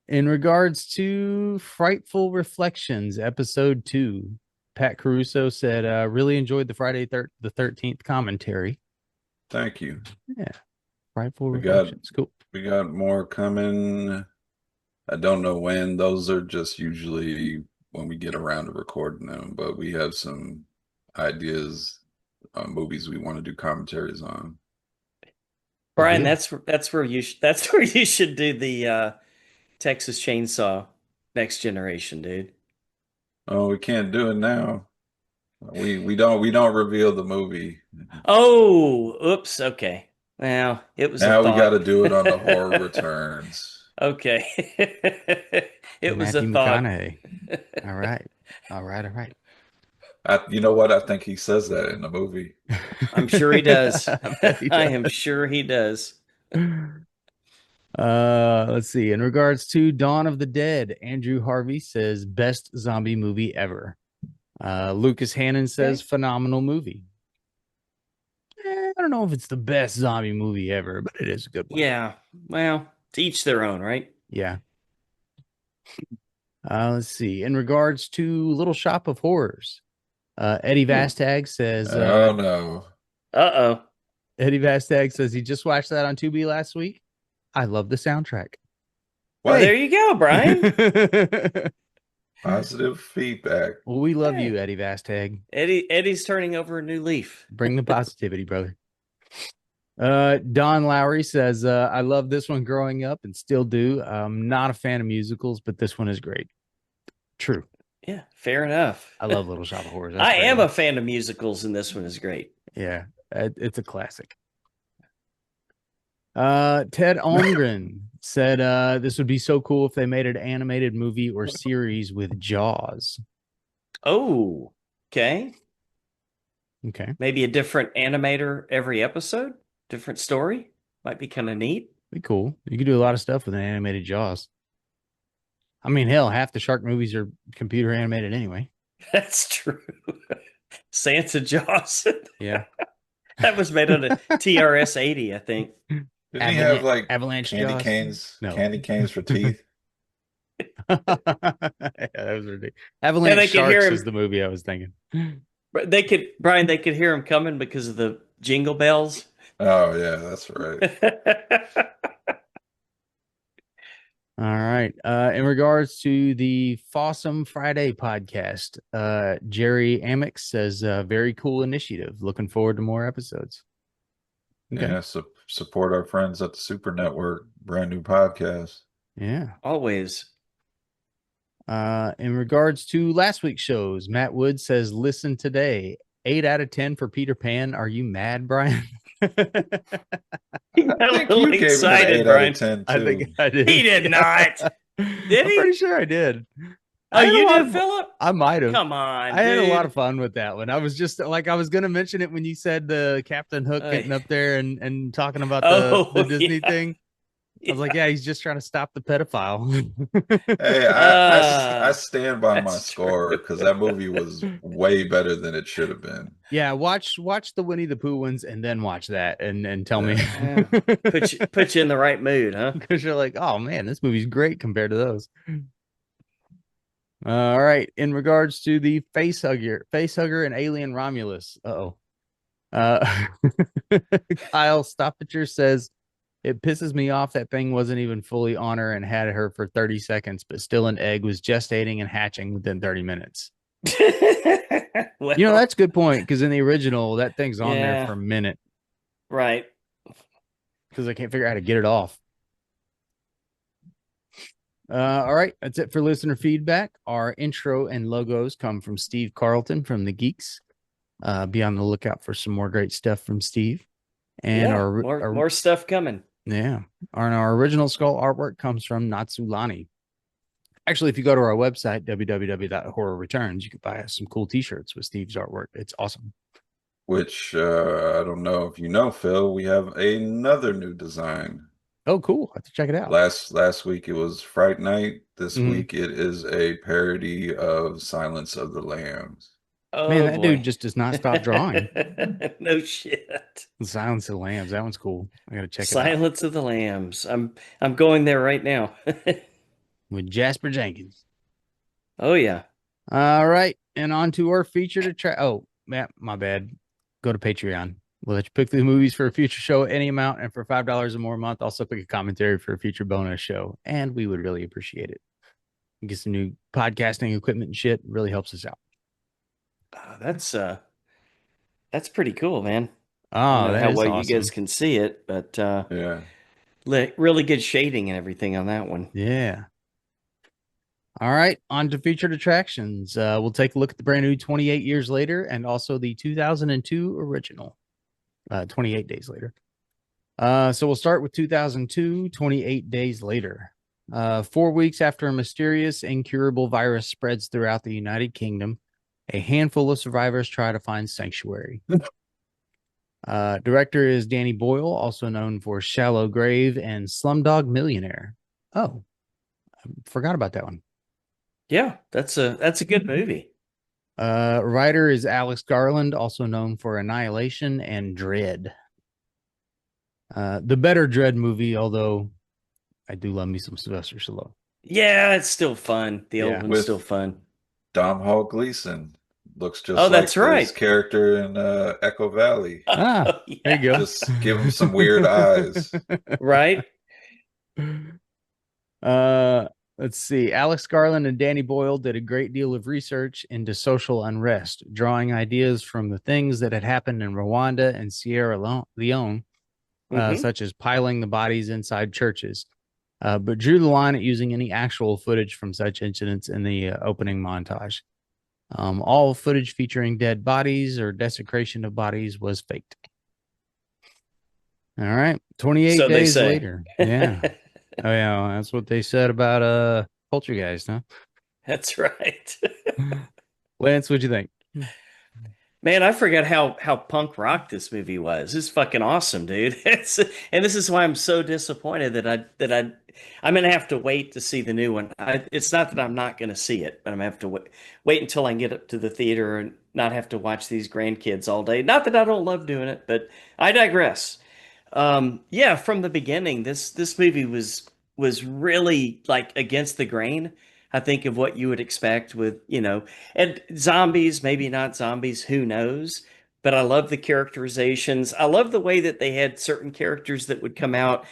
In regards to Frightful Reflections, episode 2, Pat Caruso said, really enjoyed the Friday the 13th commentary. Thank you. Yeah. Frightful We got- Reflections. Cool. We got more coming. I don't know when. Those are just usually when we get around to recording them, but we have some ideas on movies we want to do commentaries on. Brian, Yeah. that's where you should do the Texas Chainsaw Next Generation, dude. Oh, we can't do it now. We don't reveal the movie. Oh, oops. Okay. Well, it was Now a we thought. got to do it on the Horror Returns. Okay. It was Matthew a thought. McConaughey. All right. All right. You know what? I think he says that in the movie. I'm sure he does. I bet he I am does. sure he does. Let's see. In regards to Dawn of the Dead, Andrew Harvey says best zombie movie ever. Lucas Hannon says Okay. phenomenal movie. I don't know if it's the best zombie movie ever, but it is a good one. Yeah. Well, to each their own, right? Yeah. Let's see. In regards to Little Shop of Horrors, Eddie Vastag says Oh no. Uh-oh. Eddie Vastag says he just watched that on Tubi last week. I love the soundtrack. What? There you go, Brian. Positive feedback. Well, we love Hey. you, Eddie Vastag. Eddie's turning over a new leaf. Bring the positivity, brother. Don Lowry says, I love this one growing up and still do. I'm not a fan of musicals, but this one is great. True. Yeah, fair enough. I love Little Shop of Horrors. That's I a great am one. a fan of musicals, and this one is great. Yeah, it's a classic. Ted Almgren said this would be so cool if they made an animated movie or series with Jaws. Oh, okay. Okay, Maybe a different animator every episode, different story. Might be kind of neat. be cool. You could do a lot of stuff with an animated Jaws. I mean, hell, half the shark movies are computer animated anyway. That's true. Santa Jaws. Yeah. That was made on a TRS 80, I think. Didn't he have like Avalanche candy Jaws? canes? No. Candy canes for teeth? Yeah, that was ridiculous. Avalanche they could hear Sharks him- is the movie I was thinking. But they could hear him coming because of the jingle bells. Oh yeah, that's right. All right. In regards to the Fossum Friday podcast, Jerry Amex says, very cool initiative. Looking forward to more episodes. Okay. Yeah, support our friends at the Super Network, brand new podcast. Yeah. Always. In regards to last week's shows, Matt Wood says, listen today. 8 out of 10 for Peter Pan. Are you mad, Brian? I I'm think a you little gave it an excited, 8 out Brian. of 10 I too. think I did. He did not. Did I'm he? pretty sure I did. Oh, I had a you lot did, of- Philip? I might have. Come on. I had a lot dude. of fun with that one. I was just like, I was going to mention it when you said the Captain Hook getting up there and talking about Oh, the Disney yeah. thing. I was like, yeah, he's just trying to stop the pedophile. Hey, I stand by my That's score true. because that movie was way better than it should have been. Yeah, watch the Winnie the Pooh ones and then watch that and tell me. Put you in the right mood, huh? Because you're like, oh man, this movie's great compared to those. All right. In regards to the facehugger and Alien Romulus. Uh-oh. Kyle Stoppager says it pisses me off that thing wasn't even fully on her and had her for 30 seconds, but still an egg was gestating and hatching within 30 minutes. Well, You know, that's a good point because in the original, that thing's on there Yeah. for a minute right. because I can't figure out how to get it off. All right, that's it for listener feedback. Our intro and logos come from Steve Carlton from the Geeks. Be on the lookout for some more great stuff from Steve. And Yeah, our more stuff coming. our original skull artwork comes from Natsulani. Actually, if you go to our website, www.horrorreturns, you can buy us some cool t-shirts with Steve's artwork. It's awesome. Which I don't know if you know, Phil, we have another new design. Oh, cool. I have to check it out. Last week it was Fright Night. This Mhm. week it is a parody of Silence of the Lambs. Oh, Man, that boy. dude just does not stop drawing. No shit. Silence of the Lambs. That one's cool. I gotta check it out. Silence of the Lambs. I'm going there right now. With Jasper Jenkins. Oh yeah. All right. And on to our feature to try. Oh, Matt, my bad. Go to Patreon. We'll let you pick the movies for a future show at any amount. And for $5 or more a month, also pick a commentary for a future bonus show. And we would really appreciate it. Get some new podcasting equipment and shit. It really helps us out. That's pretty cool, man. Oh, I don't know that how is well awesome. you guys can see it, but Yeah. really good shading and everything on that one. Yeah. All right. On to featured attractions. We'll take a look at the brand new 28 Years Later and also the 2002 original, 28 Days Later. So we'll start with 2002, 28 Days Later. 4 weeks after a mysterious, incurable virus spreads throughout the United Kingdom, a handful of survivors try to find sanctuary. Director is Danny Boyle, also known for Shallow Grave and Slumdog Millionaire. Oh, I forgot about that one. Yeah, that's a good movie. Writer is Alex Garland, also known for Annihilation and Dread. The better Dread movie, although I do love me some Sylvester Stallone. Yeah, it's still fun. The old Yeah. one's still With fun. Dom Hall Gleason. Looks Oh, just that's like his right. character in Echo Valley. Ah, Oh, there you yeah. go. Just give him some weird eyes. Right? Uh, let's see. Alex Garland and Danny Boyle did a great deal of research into social unrest, drawing ideas from the things that had happened in Rwanda and Sierra Leone, Hmm. such as piling the bodies inside churches, but drew the line at using any actual footage from such incidents in the opening montage. All footage featuring dead bodies or desecration of bodies was faked. All right. 28 So they days say. later. Yeah. Oh yeah, that's what they said about Poltergeist, huh? That's right. Lance, what'd you think? Man, I forgot how punk rock this movie was. It's fucking awesome, dude. And this is why I'm so disappointed I'm gonna have to wait to see the new one. It's not that I'm not gonna see it, but I'm gonna have to wait until I can get up to the theater and not have to watch these grandkids all day. Not that I don't love doing it, but I digress. Yeah, from the beginning, this movie was really like against the grain, I think, of what you would expect with, and zombies, maybe not zombies, who knows? But I love the characterizations. I love the way that they had certain characters that would come out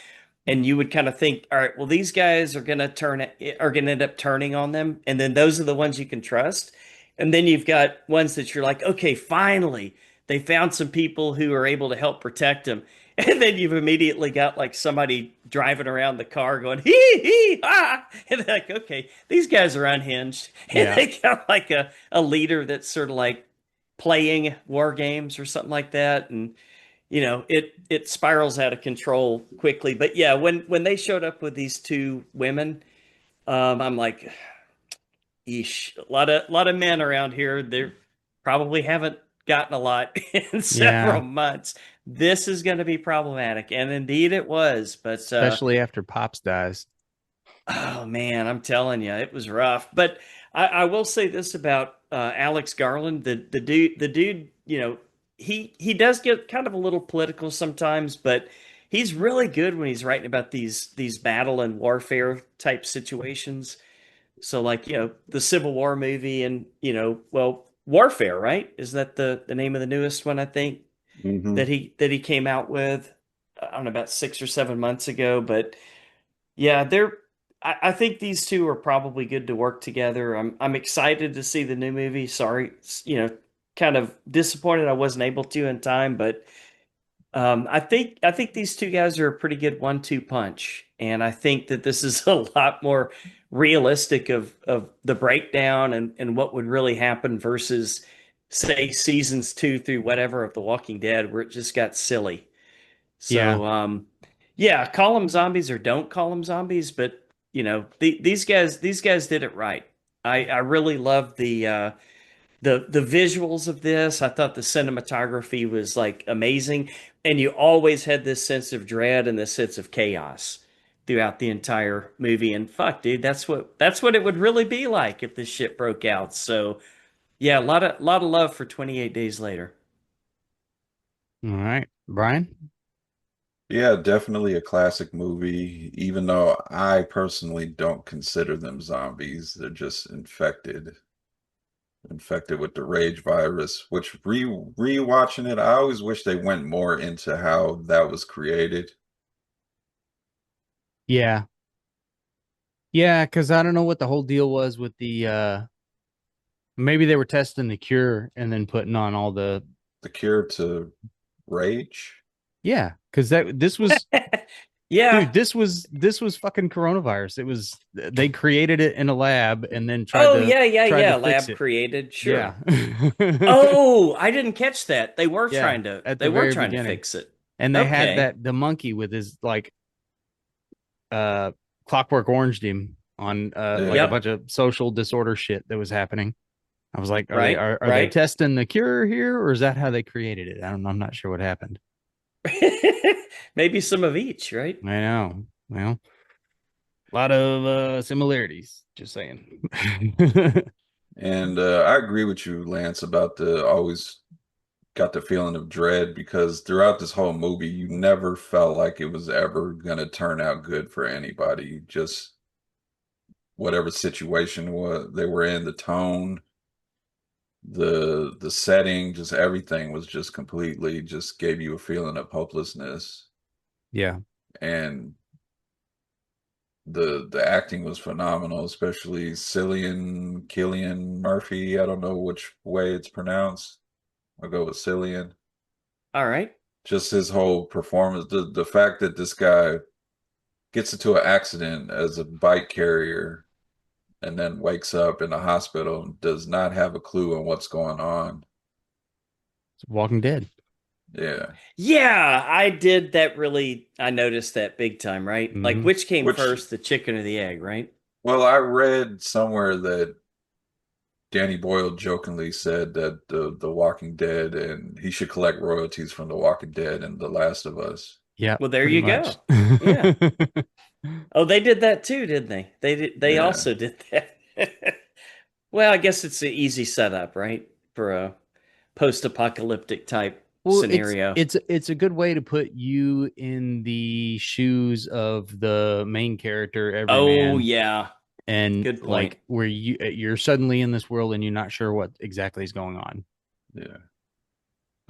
and you would kind of think, all right, well, these guys are gonna end up turning on them, and then those are the ones you can trust. And then you've got ones that you're like, okay, finally, they found some people who are able to help protect them. And then you've immediately got like somebody driving around the car going, hee hee ha. And they're like, okay, these guys are unhinged. And Yeah. they got like a leader that's sort of like playing war games or something like that. And it spirals out of control quickly. But yeah, when they showed up with these two women, I'm like, eesh, a lot of men around here. They probably haven't gotten a lot in Yeah. several months. This is going to be problematic, and indeed it was. But Especially after Pops dies. oh man, I'm telling you, it was rough. But I will say this about Alex Garland, the dude, he does get kind of a little political sometimes, but he's really good when he's writing about these battle and warfare type situations. So like, the Civil War movie and, well, Warfare, right? Is that the name of the newest one, I think, Hmm. that he came out with, I don't know, about 6 or 7 months ago. But yeah, I think these two are probably good to work together. I'm excited to see the new movie. Sorry, kind of disappointed I wasn't able to in time, but I think these two guys are a pretty good 1-2 punch, and I think that this is a lot more realistic of the breakdown and what would really happen versus, say, seasons 2 through whatever of The Walking Dead, where it just got silly. Yeah. So yeah, call them zombies or don't call them zombies, but these guys did it right. I really love the visuals of this. I thought the cinematography was like amazing, and you always had this sense of dread and this sense of chaos throughout the entire movie. And fuck, dude, that's what it would really be like if this shit broke out. So yeah, a lot of love for 28 Days Later. All right. Brian? Yeah, definitely a classic movie, even though I personally don't consider them zombies. They're just infected with the rage virus, which rewatching it, I always wish they went more into how that was created. Yeah. Yeah, because I don't know what the whole deal was with the maybe they were testing the cure and then putting on all the The cure to rage. yeah, because this was Yeah. dude, this was fucking coronavirus. It was they created it in a lab and then Oh yeah, yeah, tried to yeah. fix Lab it. created, sure. Yeah. Oh, I didn't catch that. They were Yeah, trying to at they the were very trying to beginning. fix it. And they had Okay. that the monkey with his like Clockwork Orange him on like a Yeah. bunch Yep. of social disorder shit that was happening. I was like, Right, are they right. testing the cure here, or is that how they created it? I'm not sure what happened. Maybe some of each, right? I know. Well, a lot of similarities. Just saying. And I agree with you, Lance, about the always got the feeling of dread because throughout this whole movie, you never felt like it was ever gonna turn out good for anybody. Just whatever situation was they were in, the tone, the setting, just everything was just completely just gave you a feeling of hopelessness. Yeah. And the acting was phenomenal, especially Cillian Murphy. I don't know which way it's pronounced. I'll go with Cillian. All right. Just his whole performance, the fact that this guy gets into an accident as a bike carrier and then wakes up in a hospital and does not have a clue on what's going on. It's Walking Dead. Yeah. Yeah, I did that really. I noticed that big time, right? Like, Hmm. which came Which, first, the chicken or the egg, right? well, I read somewhere that Danny Boyle jokingly said that the Walking Dead and he should collect royalties from The Walking Dead and The Last of Us. Yeah, Well, there pretty you much. go. Yeah. Oh, they did that too, didn't they? They did. They Yeah. also did that. Well, I guess it's an easy setup, right, for a post-apocalyptic type Well, scenario. it's a good way to put you in the shoes of the main character, Oh, Everyman, yeah. and Good point. like where you're suddenly in this world and you're not sure what exactly is going on. Yeah.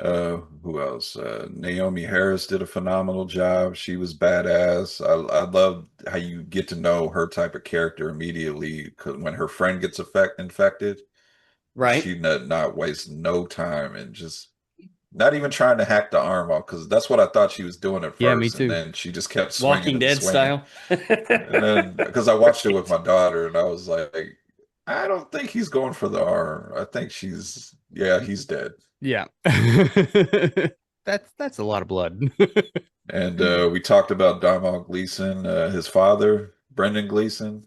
Who else? Naomi Harris did a phenomenal job. She was badass. I love how you get to know her type of character immediately because when her friend gets infected, Right? she not waste no time and just not even trying to hack the arm off because that's what I thought she was doing at Yeah, me first, and too. then she just kept swinging Walking and Dead swinging. style. And then because I watched it with my daughter, and I was like, I don't think he's going for the arm. I think yeah, he's dead. Yeah. That's a lot of blood. And we talked about Domhnall Gleeson, his father, Brendan Gleeson.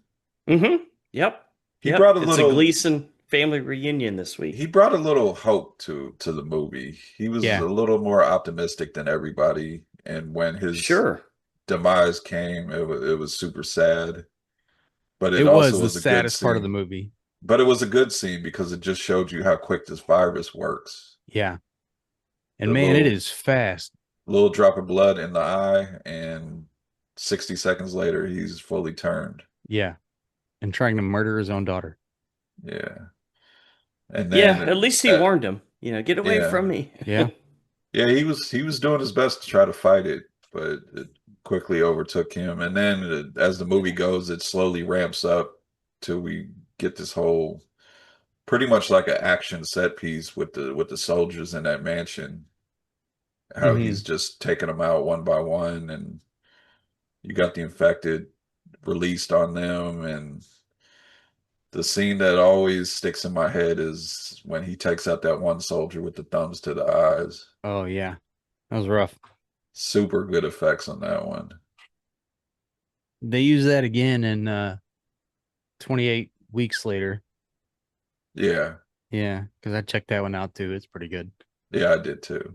Mm-hmm. Yep. He Yep. brought a It's a little Gleason family reunion this he week. brought a little hope to the movie. He was Yeah. a little more optimistic than everybody, and when his Sure. demise came, it was super sad. But It it was also the was a good saddest part of the scene. movie. But it was a good scene because it just showed you how quick this virus works. Yeah. And The man, it is fast. little drop of blood in the eye, and 60 seconds later, he's fully turned. Yeah. And trying to murder his own daughter. Yeah. And Yeah, at then, least he warned him. Get away yeah, from me. Yeah. yeah, he was doing his best to try to fight it, but it quickly overtook him. And then, as the movie goes, it slowly ramps up till we get this whole pretty much like an action set piece with the soldiers in that mansion. How Hmm. he's just taking them out one by one, and you got the infected released on them. And the scene that always sticks in my head is when he takes out that one soldier with the thumbs to the eyes. Oh yeah. That was rough. Super good effects on that one. They use that again in 28 weeks later. Yeah. Yeah, because I checked that one out too. It's pretty good. Yeah, I did too.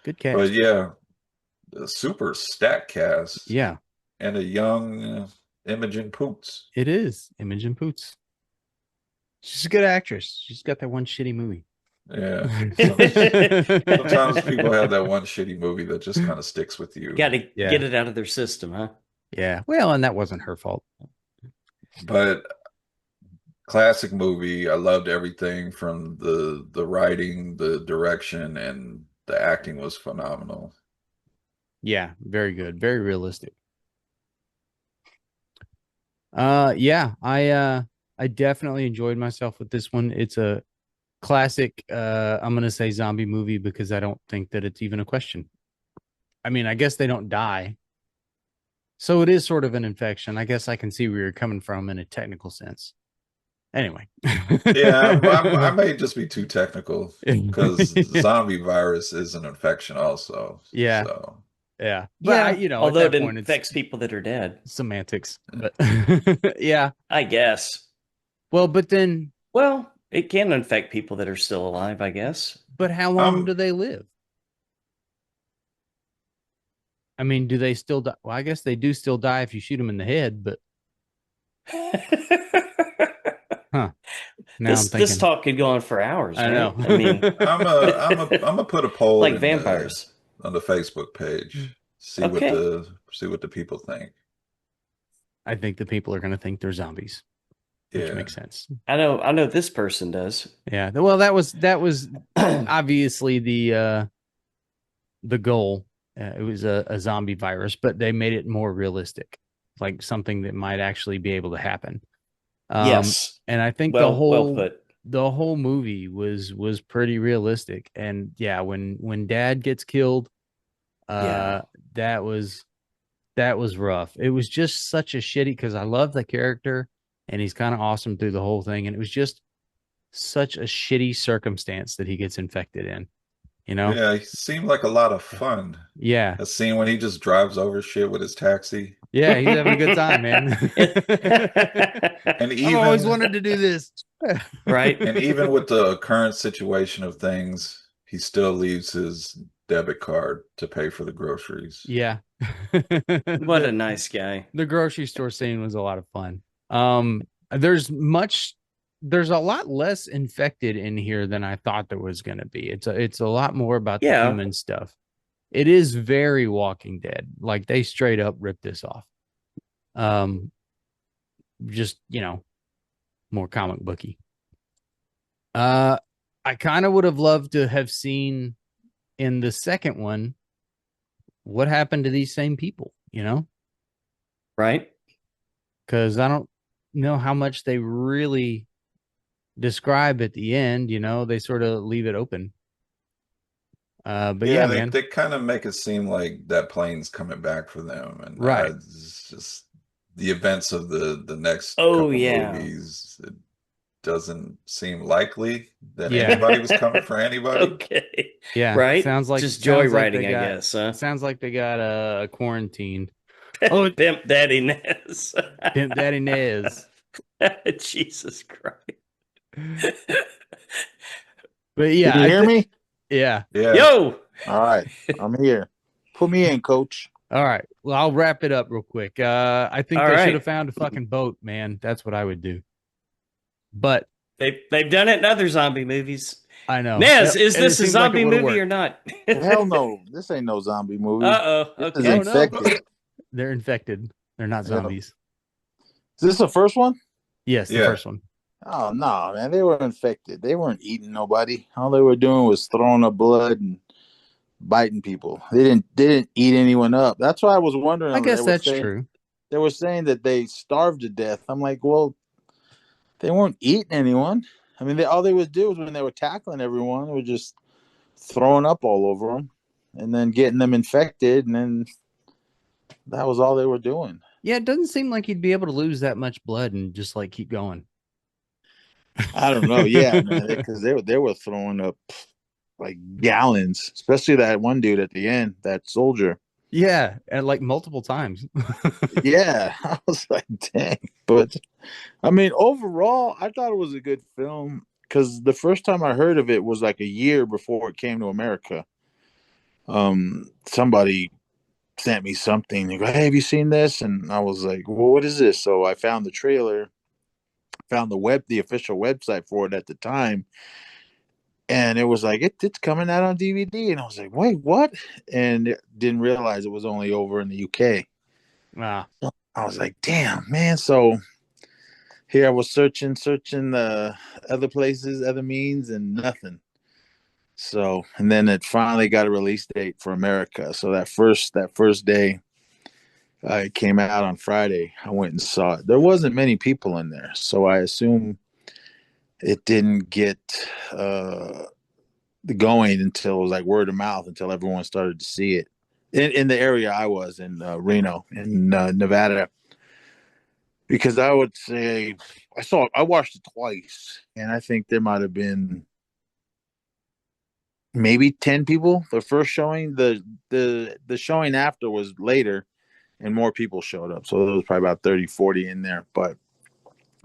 Good But cast. yeah, the super stack cast Yeah, and a young Imogen Poots. it is Imogen Poots. She's a good actress. She's got that one shitty movie. Yeah. Got Sometimes people have that one shitty movie that just kind of sticks with you. to Yeah. get it out of their system, huh? Yeah. Well, and that wasn't her fault. But classic movie. I loved everything from the writing, the direction, and the acting was phenomenal. Yeah, very good. Very realistic. Yeah, I definitely enjoyed myself with this one. It's a classic I'm gonna say zombie movie because I don't think that it's even a question. I mean, I guess they don't die. So it is sort of an infection. I guess I can see where you're coming from in a technical sense. Anyway. Yeah, I may just be too technical because zombie virus is an infection also. Yeah. So Yeah. But Yeah, at although that it point infects it's people that are dead, semantics. But yeah. I guess. Well, but then Well, It can infect people that are still alive, I guess. But how long Um, do they live? I mean, do they still die? Well, I guess they do still die if you shoot them in the head, but huh. Now I'm This thinking, talk could go on for hours, I know. right? I mean, I'm gonna put a poll like in vampires. on the Facebook page. Okay. See what the people think. I think the people are going to think they're zombies, which Yeah. makes sense. I know this person does. Yeah. Well, that was obviously the goal. It was a zombie virus, but they made it more realistic, like something that might actually be able to happen. Yes. And I think Well put. the whole movie was pretty realistic. And yeah, when Dad gets killed, Yeah. uh, that was that was rough. It was just such a shitty because I love the character and he's kind of awesome through the whole thing, and it was just such a shitty circumstance that he gets infected in. You know? Yeah, he seemed like a lot of fun. Yeah, A scene when he just drives over shit with his taxi. yeah, he's having a good time, man. And I've always even wanted to do this. Right? and even with the current situation of things, he still leaves his debit card to pay for the groceries. Yeah. What a nice guy. The grocery store scene was a lot of fun. There's a lot less infected in here than I thought there was going to be. It's a lot more about the Yeah. human stuff. It is very Walking Dead. Like they straight up ripped this off. Um, just, more comic booky. Uh, I kind of would have loved to have seen in the second one what happened to these same people, Right? because I don't know how much they really describe at the end. They sort of leave it open. But Yeah, yeah, man, they kind of make it seem like that plane's coming back for them, and right? it's just the events of the next Oh couple yeah. movies. It doesn't seem likely that Yeah, anybody was coming for anybody. Okay. yeah. Right? Sounds like Just they joyriding, I got guess, huh? sounds like they got quarantined. Oh, Pimp Daddy Nez. Pimp Daddy Nez. Jesus Christ. But Can yeah, you hear me? yeah. Yeah, Yo! All right, I'm here. Put me in, coach. All right. Well, I'll wrap it up real quick. I think All they should right. have found a fucking boat, man. That's what I would do. But They've done it in other zombie movies. I know. Nez, is And it this a seems like it zombie would've movie worked. or not? Hell no, this ain't no zombie movie. Uh-oh. This is Okay. Oh, no. infected. They're infected. They're not Yeah. zombies. Is this the first one? Yes, the Yeah. first one. Oh no, man, they were infected. They weren't eating nobody. All they were doing was throwing up blood and biting people. They didn't eat anyone up. That's why I was wondering. I guess that's saying, true. They were saying that they starved to death. I'm like, well, they weren't eating anyone. I mean, all they would do was when they were tackling everyone, they were just throwing up all over them, and then getting them infected, and then that was all they were doing. Yeah, it doesn't seem like he'd be able to lose that much blood and just like keep going. I don't know. Yeah, man, because they were throwing up like gallons, especially that one dude at the end, that soldier. Yeah, and like multiple times. Yeah, I was like, dang. But I mean, overall, I thought it was a good film because the first time I heard of it was like a year before it came to America. Somebody sent me something. They go, "Hey, have you seen this?" And I was like, "Well, what is this?" So I found the trailer, found the official website for it at the time, and it was like it's coming out on DVD, and I was like, "Wait, what?" And didn't realize it was only over in the UK. Ah, I was like, "Damn, man!" So here I was searching the other places, other means, and nothing. So, and then it finally got a release date for America. So that first day, it came out on Friday. I went and saw it. There wasn't many people in there, so I assume it didn't get going until it was like word of mouth until everyone started to see it in the area I was in Reno in Nevada. Because I would say I watched it twice, and I think there might have been maybe 10 people the first showing. The showing after was later, and more people showed up, so there was probably about 30-40 in there. But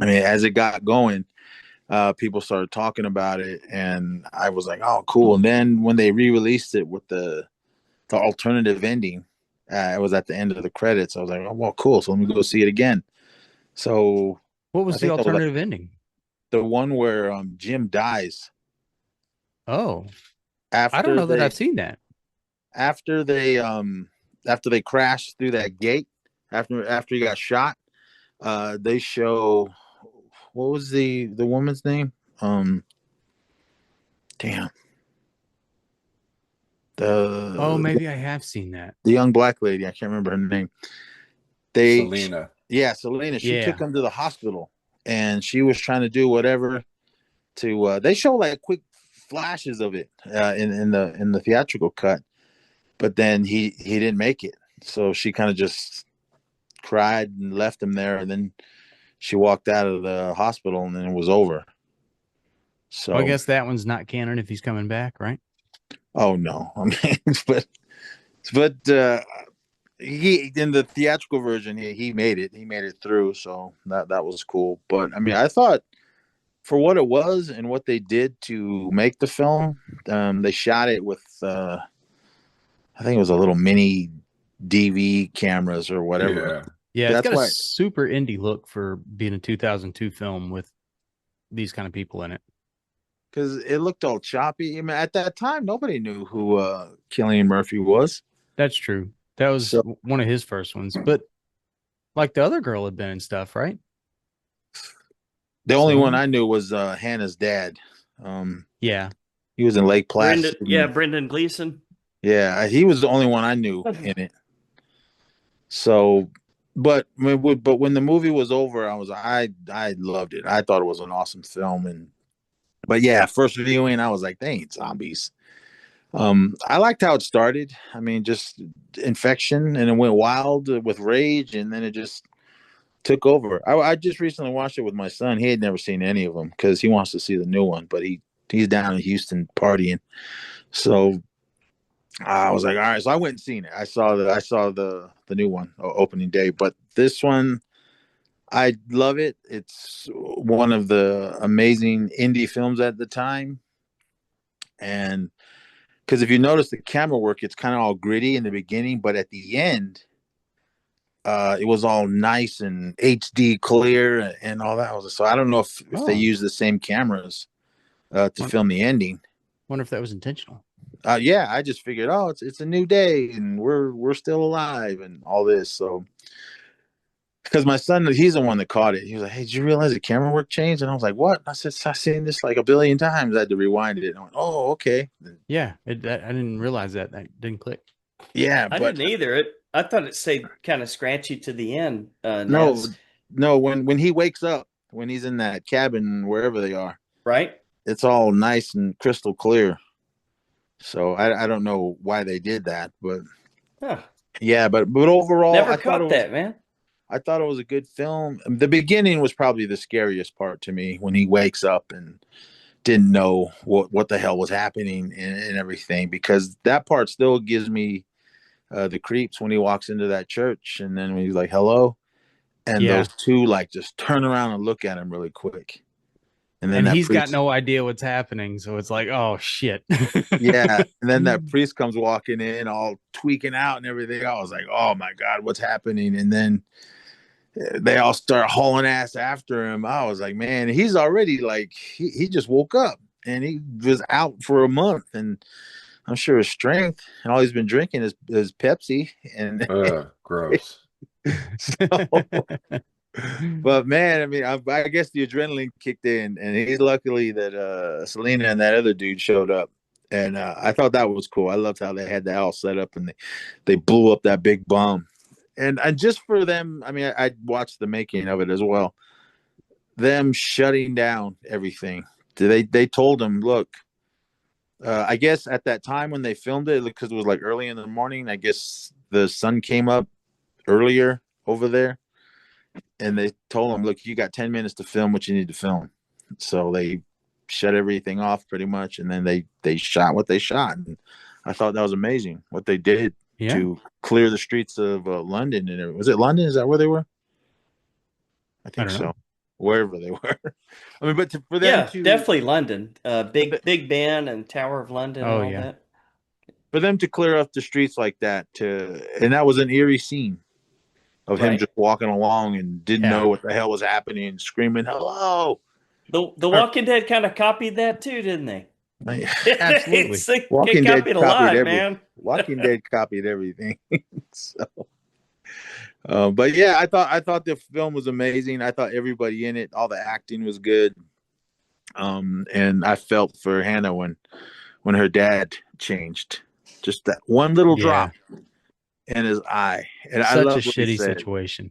I mean, as it got going, people started talking about it, and I was like, oh, cool. And then when they re-released it with the alternative ending, it was at the end of the credits. I was like, oh, well, cool. So let me go see it again. So What I was the think that was like alternative ending? the one where Jim dies Oh, I don't after know that they I've seen that. after they after they crashed through that gate, after he got shot. They show, what was the woman's name? Um, damn, Oh, the maybe I have seen that. the young black lady. I can't remember her name. They, Selena. yeah, Selena. She Yeah. took him to the hospital, and she was trying to do whatever to. They show like quick flashes of it in the theatrical cut, but then he didn't make it, so she kind of just cried and left him there, and then she walked out of the hospital, and then it was over. So Well, I guess that one's not canon if he's coming back, right? oh no, I mean, but he in the theatrical version he made it. He made it through, so that was cool. But I mean, I thought for what it was and what they did to make the film, they shot it with I think it was a little mini DV cameras or whatever. Yeah. Yeah, it's That's got a why, super indie look for being a 2002 film with these kind of people in it. because it looked all choppy. I mean, at that time, nobody knew who Cillian Murphy was. That's true. That was So one of his first ones, but like the other girl had been in stuff, right? the only one Selena? I knew was Hannah's dad. Yeah. He was in Lake Placid. Brendan Gleeson. Yeah, he was the only one I knew in it. So, but when the movie was over, I loved it. I thought it was an awesome film, but yeah, first viewing, I was like, they ain't zombies. I liked how it started. I mean, just infection, and it went wild with rage, and then it just took over. I just recently watched it with my son. He had never seen any of them because he wants to see the new one, but he's down in Houston partying. So I was like, all right. So I went and seen it. I saw the new one opening day, but this one I love it. It's one of the amazing indie films at the time, and because if you notice the camera work, it's kind of all gritty in the beginning, but at the end, it was all nice and HD clear and all that. So I don't know if they Oh. use the same cameras to film the ending. Wonder if that was intentional. Yeah, I just figured, oh, it's a new day and we're still alive and all this. So because my son, he's the one that caught it. He was like, "Hey, did you realize the camera work changed?" And I was like, "What?" I said, "I've seen this like a billion times." I had to rewind it. And I went, "Oh, okay." Yeah, I didn't realize that. That didn't click. Yeah, I but didn't either. I thought it stayed kind of scratchy to the end. no, Ness, no. When he wakes up, when he's in that cabin wherever they are, right? it's all nice and crystal clear. So I don't know why they did that, but Huh. yeah, but overall, Never caught that, man. I thought it was a good film. The beginning was probably the scariest part to me when he wakes up and didn't know what the hell was happening and everything, because that part still gives me the creeps when he walks into that church and then when he's like, hello, and Yeah. those two like just turn around and look at him really quick. And then And that he's got priest, no idea what's happening. So it's like, oh shit. yeah. And then that priest comes walking in all tweaking out and everything. I was like, oh my God, what's happening? And then they all start hauling ass after him. I was like, man, he's already like, he just woke up and he was out for a month. And I'm sure his strength and all he's been drinking is Pepsi. And Gross. so, but man, I mean, I guess the adrenaline kicked in, and he's luckily that Selena and that other dude showed up. And I thought that was cool. I loved how they had that all set up and they blew up that big bomb. And just for them, I mean, I watched the making of it as well. Them shutting down everything. They told them, look, I guess at that time when they filmed it, because it was like early in the morning, I guess the sun came up earlier over there. And they told them, look, you got 10 minutes to film what you need to film. So they shut everything off pretty much. And then they shot what they shot. And I thought that was amazing what they did to clear the streets of London. And was it London? Is that where they were? I think don't so. know. wherever they were. I mean, but for them Yeah, to definitely London. Big Ben and Tower of London Oh, and all yeah. that. for them to clear up the streets like that, and that was an eerie scene of him Right. just walking along and didn't Yeah. know what the hell was happening and screaming hello. The Walking Dead kind of copied that too, didn't they? Like, Absolutely. They Walking Dead copied a copied lot, everything. man. Walking Dead copied everything. So, but yeah, I thought the film was amazing. I thought everybody in it, all the acting was good. And I felt for Hannah when her dad changed, just that one little Yeah. drop in his eye, and I Such a love what he shitty said. situation.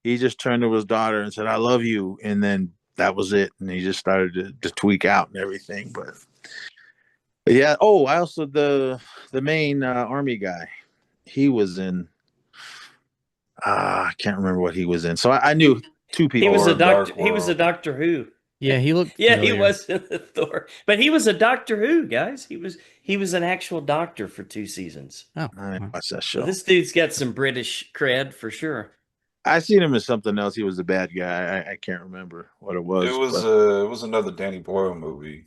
He just turned to his daughter and said, "I love you," and then that was it. And he just started to tweak out and everything. But yeah. Oh, I also the main army guy. He was in. I can't remember what he was in. So I knew two people. He was a Thor, Dark doctor. He was a World. Doctor Who. Yeah, he looked Yeah, he familiar. was in the Thor, but he was a Doctor Who, guys. He was an actual doctor for 2 seasons. Oh, I didn't well. watch that So show. this dude's got some British cred for sure. I seen him as something else. He was a bad guy. I can't remember what it was. It was another Danny Boyle movie.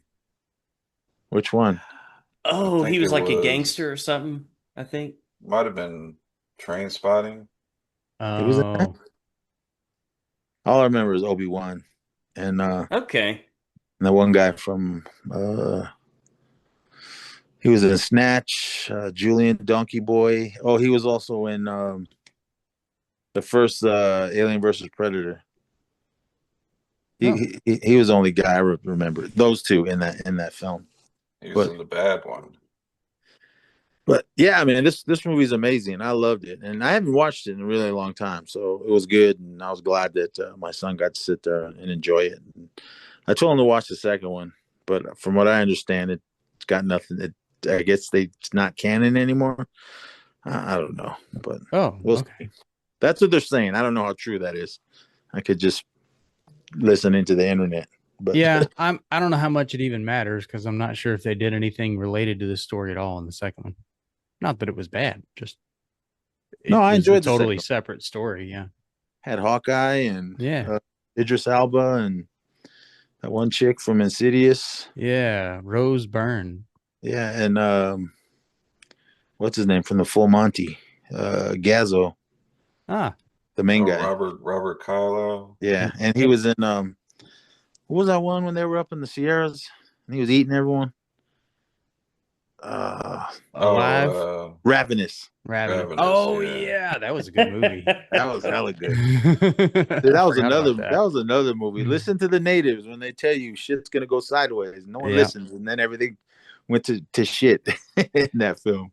Which one? Oh, think he was it like a was- gangster or something, I think. Might have been Train Spotting. He was in that? Oh, All I remember is Obi-Wan and Okay. the one guy from he was in Snatch, Julian Donkey Boy. Oh, he was also in the first Alien versus Predator. He was the only guy I remember. Those two in that film. He was But- in the bad one. But yeah, I mean, this movie is amazing. I loved it, and I haven't watched it in a really long time, so it was good, and I was glad that my son got to sit there and enjoy it. And I told him to watch the second one, but from what I understand, it's got nothing. I guess it's not canon anymore. I don't know, but oh, we'll okay. see. That's what they're saying. I don't know how true that is. I could just listen into the internet, but Yeah, I don't know how much it even matters because I'm not sure if they did anything related to this story at all in the second one. Not that it was bad, just No, I was enjoyed a the totally second separate story. Yeah, had Hawkeye and yeah, Idris Elba and that one chick from Insidious. yeah. Rose Byrne. Yeah, and what's his name from the Full Monty? Gazzo, Ah, the main Oh, guy. Robert Carlyle. Yeah, and he was in what was that one when they were up in the Sierras and he was eating everyone? Alive. Ravenous. Ravenous. Ravenous, Oh yeah. yeah, that was a good movie. That was hella good. Dude, Dude, that was another movie. Listen to the natives when they tell you shit's gonna go sideways. No one Yeah. listens, and then everything went to shit in that film.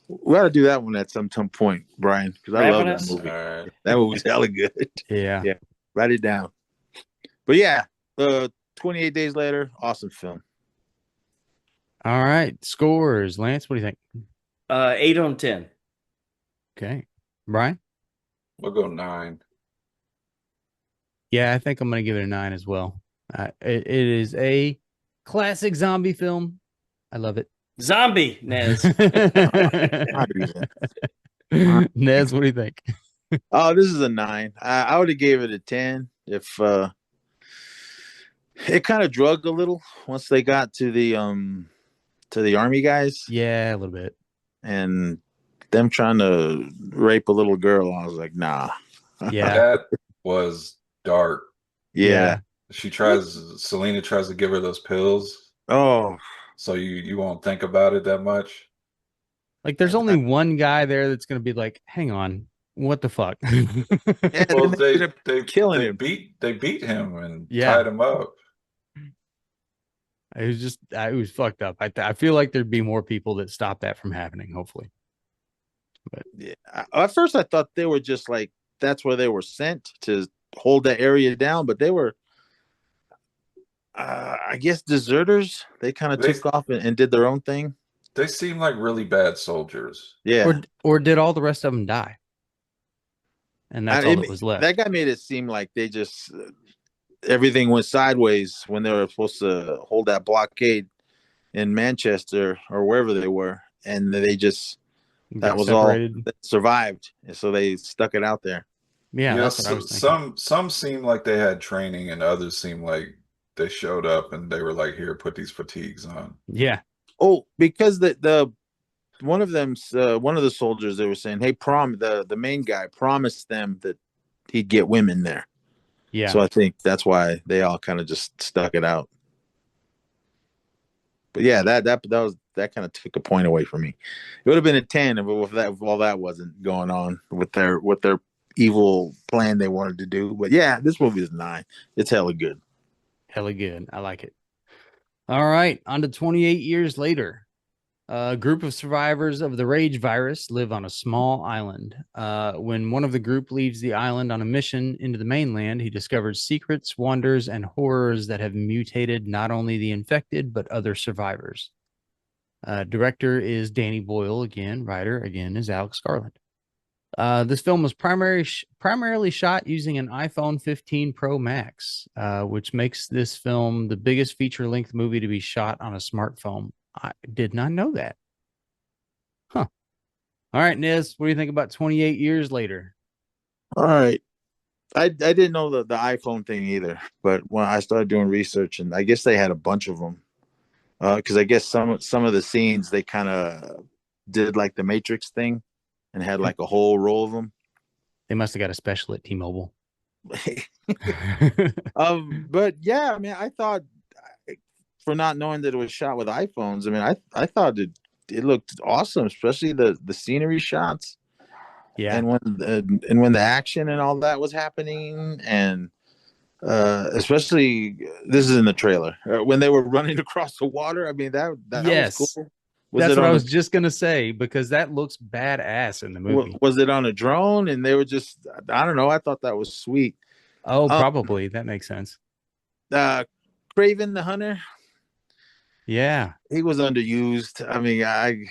We ought to do that one at some point, Brian, because I love that Ravenous? movie. All right. That movie's hella good. Yeah. Yeah. Write it down. But yeah, 28 Days Later, awesome film. All right. Scores. Lance, what do you think? 8 on 10. Okay. Brian? We'll go 9. Yeah, I think I'm going to give it a 9 as well. It is a classic zombie film. I love it. Zombie, Nez. Not even. Nez, what do you think? Oh, this is a 9. I would have gave it a 10 if it kind of drugged a little once they got to the army guys Yeah, a little bit. and them trying to rape a little girl. I was like, nah. Yeah. That was dark. Yeah. Selena tries to give her those pills, Oh, so you won't think about it that much. Like there's only one guy there that's going to be like, hang on, what the fuck? yeah, Well, and they ended up killing him. They beat him and Yeah. tied him up. It was fucked up. I feel like there'd be more people that stop that from happening, hopefully. Yeah. At first, I thought they were just like that's where they were sent to hold that area down, but they were, I guess, deserters. They kind of They- took off and did their own thing. They seem like really bad soldiers. Yeah, Or did all the rest of them die? And that's all that was left. That guy made it seem like they just everything went sideways when they were supposed to hold that blockade in Manchester or wherever they were, and they just Got that was separated. all that survived, and so they stuck it out there. Yeah, Yeah, that's what I was thinking. some seem like they had training, and others seem like they showed up and they were like, "Here, put these fatigues on." Yeah, Oh, because the one of them's one of the soldiers, they were saying, "Hey, the main guy promised them that he'd get women there." yeah. So I think that's why they all kind of just stuck it out. But yeah, that kind of took a point away from me. It would have been a 10 if all that wasn't going on with their evil plan they wanted to do. But yeah, this movie is 9. It's hella good. Hella good. I like it. All right, on to 28 years later. A group of survivors of the rage virus live on a small island. When one of the group leaves the island on a mission into the mainland, he discovers secrets, wonders, and horrors that have mutated not only the infected, but other survivors. Director is Danny Boyle again. Writer again is Alex Garland. This film was primarily shot using an iPhone 15 Pro Max, which makes this film the biggest feature-length movie to be shot on a smartphone. I did not know that. Huh. All right, Niz, what do you think about 28 years later? All right. I didn't know the iPhone thing either, but when I started doing research, and I guess they had a bunch of them, because I guess some of the scenes they kind of did like the Matrix thing, and had like a whole row of them. They must have got a special at T-Mobile. But yeah, I mean, I thought, for not knowing that it was shot with iPhones, I mean, I thought it looked awesome, especially the scenery shots, Yeah. and when the action and all that was happening, and especially this is in the trailer when they were running across the water. I mean, that was Yes. cool. Was That's it what I on was just gonna say, because that looks badass in the movie. was it on a drone? And they were just, I don't know. I thought that was sweet. Oh, Um, probably. That makes sense. Craven the Hunter, Yeah. he was underused. I mean, I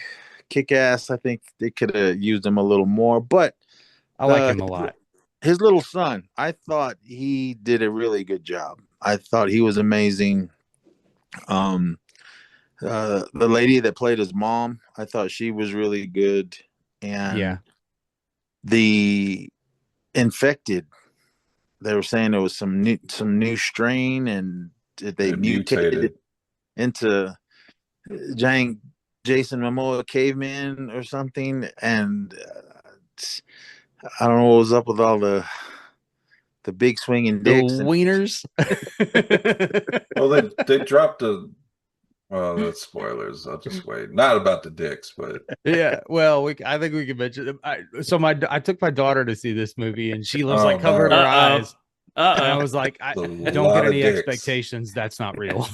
kick ass. I think they could have used him a little more, but I like uh, him a lot. his little son, I thought he did a really good job. I thought he was amazing. Um, the lady that played his mom, I thought she was really good, and Yeah. the infected, they were saying there was some new strain, and they It mutated mutated. it into giant Jason Momoa caveman or something, and I don't know what was up with all the big swinging The dicks. And wieners. Well, they dropped a. Well, that's spoilers. I'll just wait. Not about the dicks, but Yeah, well, I think we can mention it. I took my daughter to see this movie, and she was oh like covered no, her Uh-oh. eyes, and I was like, I it's a don't get lot of any dicks. expectations. That's not real.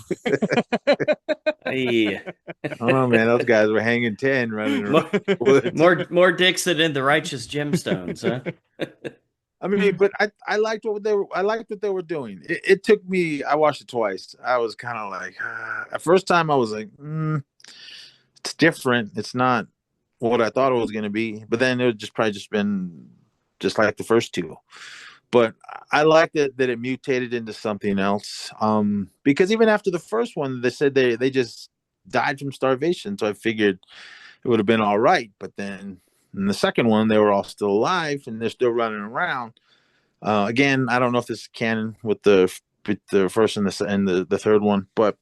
Yeah. I don't know, man. Those guys were hanging 10 running around. More Dixon in the Righteous Gemstones, huh? I mean, but I liked I liked what they were doing. It took me. I watched it twice. I was kind of like, at first time I was like, it's different. It's not what I thought it was going to be. But then it would probably just been just like the first two. But I liked it that it mutated into something else. Because even after the first one, they said they just died from starvation. So I figured it would have been all right. But then in the second one, they were all still alive and they're still running around. Again, I don't know if this is canon with the first and the third one, but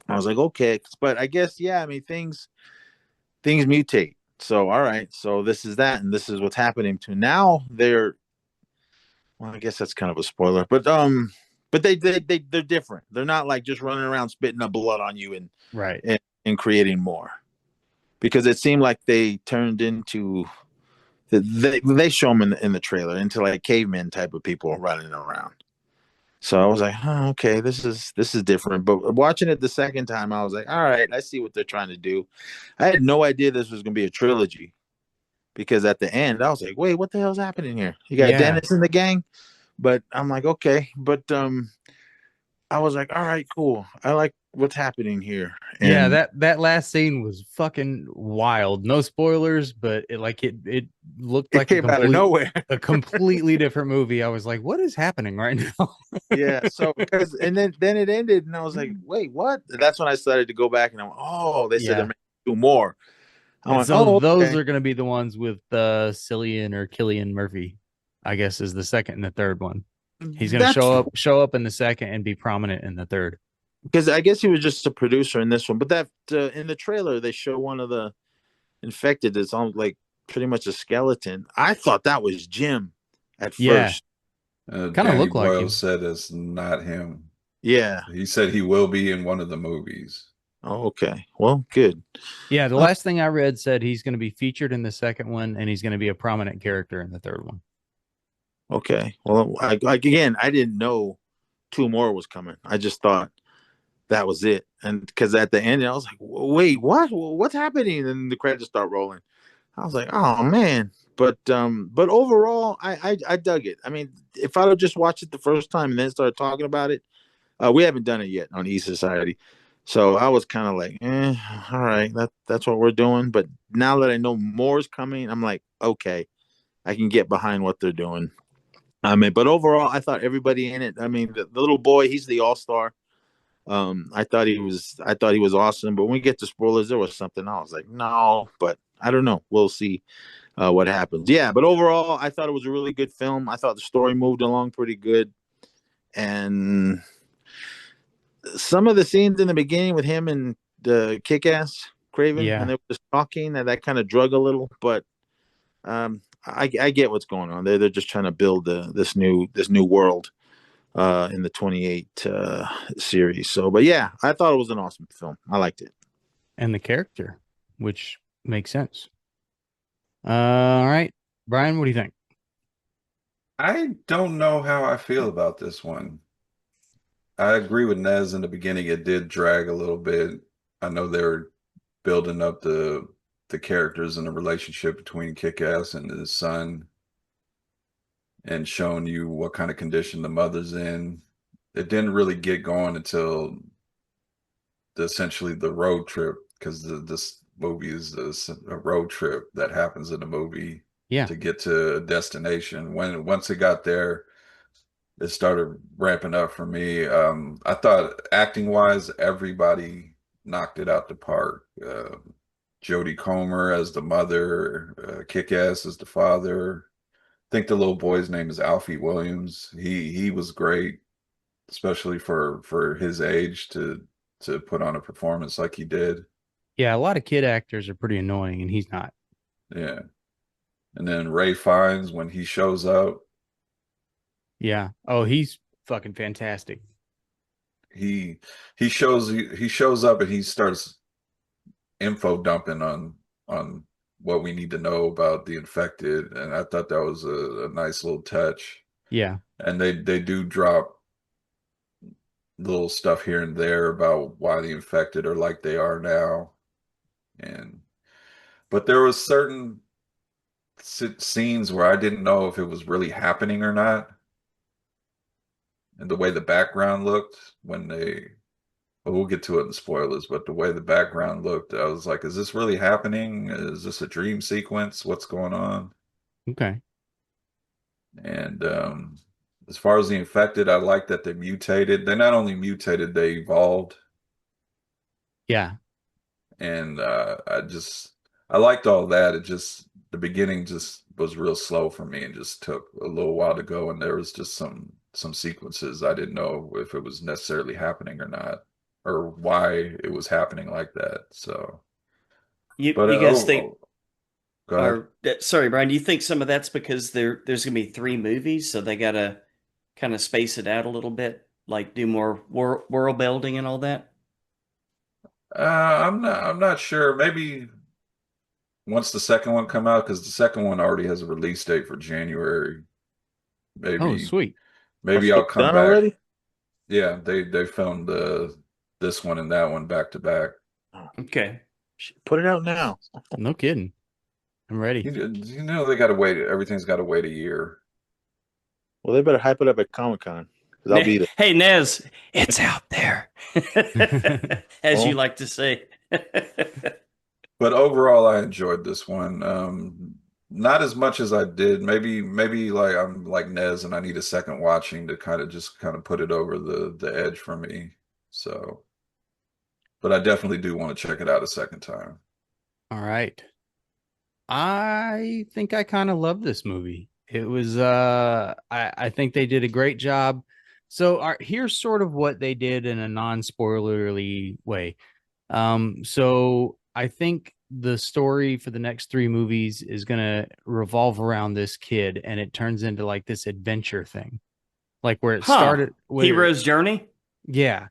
I was like, okay. But I guess, yeah, I mean, things mutate. So all right, so this is that, and this is what's happening to now. Well, I guess that's kind of a spoiler, but they're different. They're not like just running around spitting up blood on you Right. and creating more, because it seemed like they turned into they show them in the trailer into like cavemen type of people running around. So I was like, oh, okay, this is different. But watching it the second time, I was like, all right, I see what they're trying to do. I had no idea this was going to be a trilogy, because at the end, I was like, wait, what the hell's happening here? You got Yeah. Dennis in the gang, but I'm like, okay, but I was like, all right, cool. I like what's happening here. And Yeah, that last scene was fucking wild. No spoilers, but it looked it like came out of nowhere. a completely different movie. I was like, what is happening right now? Yeah, so because and then it ended, and I was like, wait, what? And that's when I started to go back, and I'm, oh, they said Yeah. they're making 2 more. I'm And like, so oh, those okay. are going to be the ones with Cillian or Killian Murphy. I guess, is the second and the third one. He's going to That's show up in the second and be prominent in the third. because I guess he was just a producer in this one. But that in the trailer they show one of the infected is on like pretty much a skeleton. I thought that was Jim at Yeah. first. Kind of Danny look like Boyle him. said it's not him. Yeah. He said he will be in one of the movies. Oh, okay. Well, good. Yeah, the last thing I read said he's going to be featured in the second one and he's going to be a prominent character in the third one. Okay. Well, again, I didn't know two more was coming. I just thought that was it. And because at the end, I was like, wait, what? What's happening? And the credits start rolling. I was like, oh man. But overall, I dug it. I mean, if I'd have just watched it the first time and then started talking about it, we haven't done it yet on E Society. So I was kind of like, all right, that's what we're doing. But now that I know more is coming, I'm like, okay, I can get behind what they're doing. I mean, but overall, I thought everybody in it. I mean, the little boy, he's the all-star. I thought he was awesome. But when we get to spoilers, there was something I was like, no, but I don't know. We'll see what happens. Yeah, but overall, I thought it was a really good film. I thought the story moved along pretty good, and some of the scenes in the beginning with him and the Kick-Ass Craven, Yeah. and they were just talking, and that kind of drug a little. But I get what's going on. They're just trying to build this new world in the 28 series. So, but yeah, I thought it was an awesome film. I liked it. And the character, which makes sense. All right, Brian, what do you think? I don't know how I feel about this one. I agree with Nez in the beginning. It did drag a little bit. I know they were building up the characters and the relationship between Kick-Ass and his son and showing you what kind of condition the mother's in. It didn't really get going until essentially the road trip, because this movie is a road trip that happens in the movie Yeah. to get to a destination. Once it got there, it started ramping up for me. I thought acting wise, everybody knocked it out the park. Jodie Comer as the mother, Kick-Ass as the father. I think the little boy's name is Alfie Williams. He was great, especially for his age to put on a performance like he did. Yeah, a lot of kid actors are pretty annoying, and he's not. Yeah. And then Ray Fiennes when he shows up, Yeah. Oh, he's fucking fantastic. he shows up and he starts info dumping on what we need to know about the infected, and I thought that was a nice little touch. Yeah. And they do drop little stuff here and there about why the infected are like they are now. But there was certain scenes where I didn't know if it was really happening or not. And the way the background looked when we'll get to it in the spoilers, but the way the background looked, I was like, is this really happening? Is this a dream sequence? What's going on? Okay. And as far as the infected, I like that they mutated. They not only mutated, they evolved. Yeah. And I liked all that. It just, the beginning just was real slow for me and just took a little while to go. And there was just some sequences I didn't know if it was necessarily happening or not, or why it was happening like that. So, You but guys think? go ahead. Or sorry, Brian. Do you think some of that's because there's going to be 3 movies, so they got to kind of space it out a little bit, like do more world building and all that? I'm not sure. Maybe once the second one come out, because the second one already has a release date for January. Maybe Oh, sweet. maybe I'll It's come done back. already. Yeah, they filmed this one and that one back to back. Okay. Put it out now. No kidding. I'm ready. You know they got to wait. Everything's got to wait a year. Well, they better hype it up at Comic-Con because I'll be there. Hey, Nez, it's out there, as you like to say. But overall, I enjoyed this one. Not as much as I did. Maybe like I'm like Nez and I need a second watching to kind of put it over the edge for me. So, but I definitely do want to check it out a second time. All right. I think I kind of love this movie. It was I think they did a great job. So here's sort of what they did in a non-spoilerly way. So I think the story for the next three movies is gonna revolve around this kid, and it turns into like this adventure thing. Like where it Huh. started Hero's Journey? yeah.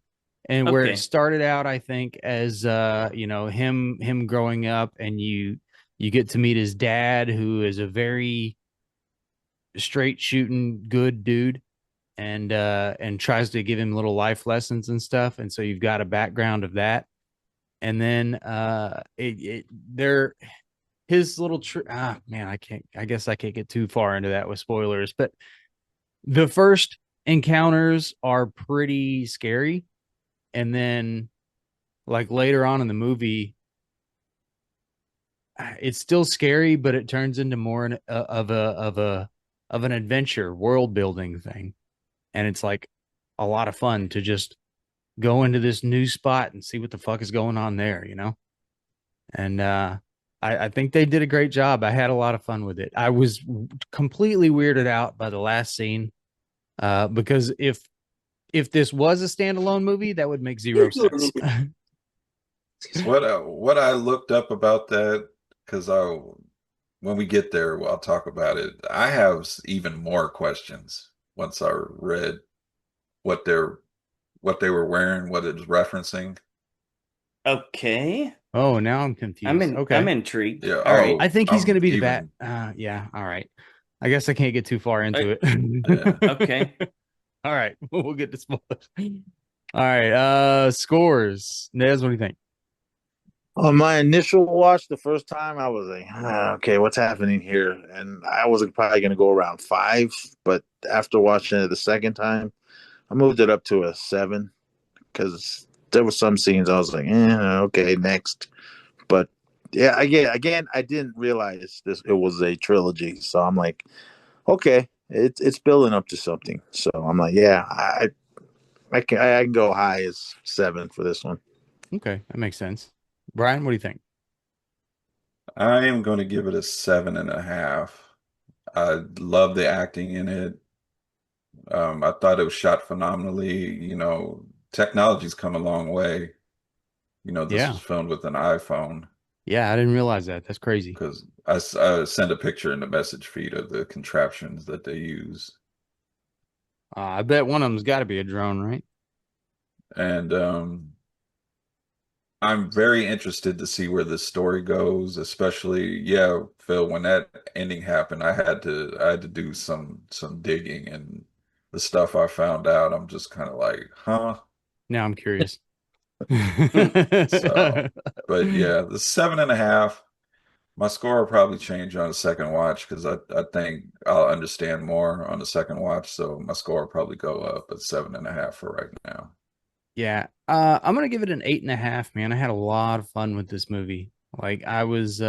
And where it Okay. started out, I think, as him growing up, and you get to meet his dad, who is a very straight shooting good dude, and tries to give him little life lessons and stuff. And so you've got a background of that. And then they're his little man, I guess I can't get too far into that with spoilers, but the first encounters are pretty scary. And then like later on in the movie, it's still scary, but it turns into more of an adventure world building thing. And it's like a lot of fun to just go into this new spot and see what the fuck is going on there, you know? And I think they did a great job. I had a lot of fun with it. I was completely weirded out by the last scene, because if this was a standalone movie, that would make zero sense. What I looked up about that, because I when we get there, I'll talk about it. I have even more questions once I read what they're what they were wearing, what it was referencing. Okay. Oh, now I'm confused. Okay. I'm intrigued. Yeah. All right. I think he's going to be the bat. Even Yeah. All right. I guess I can't get too far into it. yeah. Okay. All right. We'll get to spoilers. All right. Scores. Nez, what do you think? On my initial watch, the first time, I was like, okay, what's happening here? And I was probably going to go around 5, but after watching it the second time, I moved it up to a 7 because there were some scenes I was like, okay, next. But yeah, again, I didn't realize it was a trilogy, so I'm like, okay, it's building up to something. So I'm like, yeah, I can go high as 7 for this one. Okay. That makes sense. Brian, what do you think? I am going to give it a 7.5. I love the acting in it. I thought it was shot phenomenally. Technology's come a long way. This Yeah. was filmed with an iPhone Yeah. I didn't realize that. That's crazy. because I sent a picture in the message feed of the contraptions that they use. I bet one of them's got to be a drone, right? And I'm very interested to see where this story goes, especially, yeah, Phil, when that ending happened, I had to do some digging, and the stuff I found out, I'm just kind of like, huh? Now I'm curious. So, but yeah, the 7.5. My score will probably change on a second watch because I think I'll understand more on the second watch. So my score will probably go up at 7.5 for right now. Yeah. I'm gonna give it an 8.5, man. I had a lot of fun with this movie. Like I was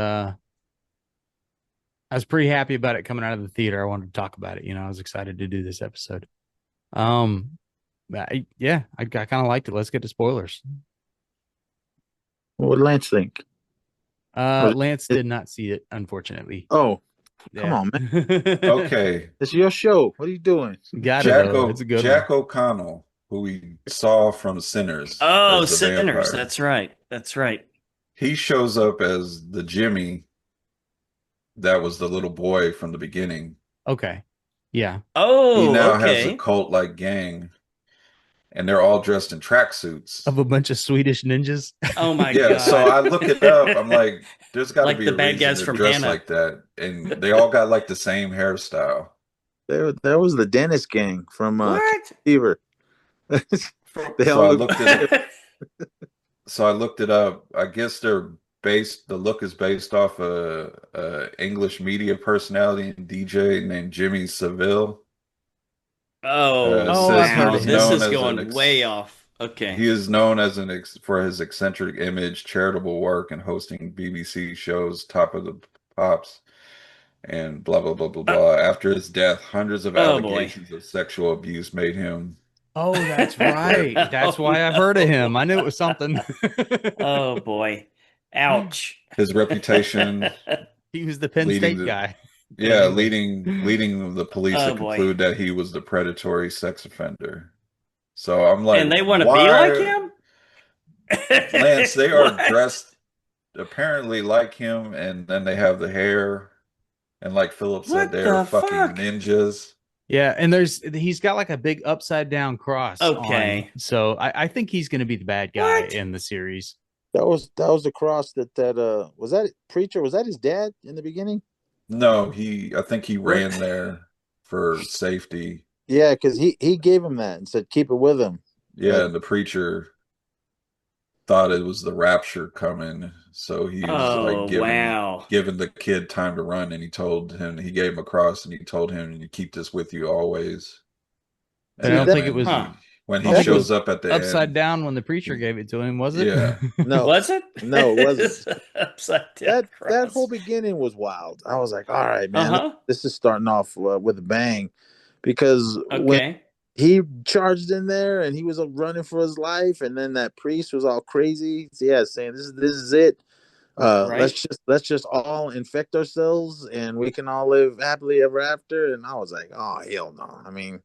pretty happy about it coming out of the theater. I wanted to talk about it. I was excited to do this episode. Um, I kind of liked it. Let's get to spoilers. What did Lance think? Lance did not see it, unfortunately. Oh, come Yeah. on, man. Okay, It's your show. What are you doing? Got it though. It's a good Jack one. O'Connell, who we saw from Sinners Oh, as the Sinners. vampire, That's right. That's right. he shows up as the Jimmy that was the little boy from the beginning. Okay. Yeah. He Oh, now has a okay. cult-like gang, and they're all dressed in tracksuits. Of a bunch of Swedish ninjas. Oh my Yeah, so I God. look it up. I'm like, there's got to Like be the a bad reason guys to from dress Hannah. like that, and they all got like the same hairstyle. There was the Dennis gang from What? Fever. They So all I look looked it. So I looked it up. I guess the look is based off a English media personality and DJ named Jimmy Savile. Oh, It Oh, I've says he heard wow. of was him. This known is as going way off. Okay. he is known as for his eccentric image, charitable work, and hosting BBC shows Top of the Pops and blah blah blah blah Uh, blah. After his death, hundreds of oh boy. allegations of sexual abuse made him Oh, that's right. That's Oh why I've heard of him. no. I knew it was something. Oh boy. Ouch. his reputation He was the Penn leading State to guy. Yeah, Anyway. leading the police Oh to boy. conclude that he was the predatory sex offender. So I'm like, And they want to be like why, him? Lance? They are What? dressed apparently like him, and then they have the hair, and like Philip said, What they're the fucking fuck? ninjas. Yeah, and he's got like a big upside down cross on. Okay. So I think he's going to be the bad guy What? in the series. That was the cross that was that preacher, was that his dad in the beginning? No, I think he What? ran there for safety. Yeah, because he gave him that and said keep it with him. Yeah, and the preacher thought it was the rapture coming, so he was like Oh, wow. giving the kid time to run, and he gave him a cross, and he told him, "You keep this with you always." But And I See don't then that? think it was. Huh. when I he don't think it shows was up at the upside end, down when the preacher gave it to him, was it? yeah, No, Was it? no, it wasn't. Upside down That whole cross. beginning was wild. I was like, all right, man, Uh-huh. this is starting off with a bang, because when Okay. he charged in there and he was running for his life, and then that priest was all crazy, yeah, saying this is it. Right. Let's just all infect ourselves and we can all live happily ever after. And I was like, oh hell no. I mean,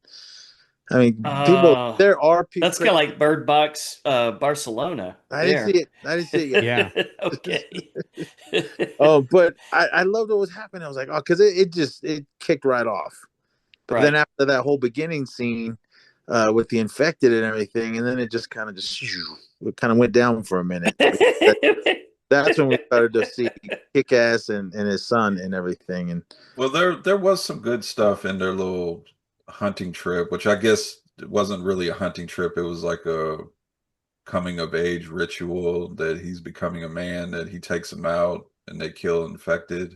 people. Uh, There are people that's kind of crazy. like Bird Box, Barcelona I didn't see there. it. I didn't see it Yeah. Okay. yet. Oh, but I loved what was happening. I was like, oh, because it kicked right off. But then Right. after that whole beginning scene with the infected and everything, and then it just kind of it kind of went down for a minute. That's when we started to see Kick Ass and his son and everything. And well, there was some good stuff in their little hunting trip, which I guess it wasn't really a hunting trip. It was like a coming of age ritual that he's becoming a man, that he takes him out and they kill infected.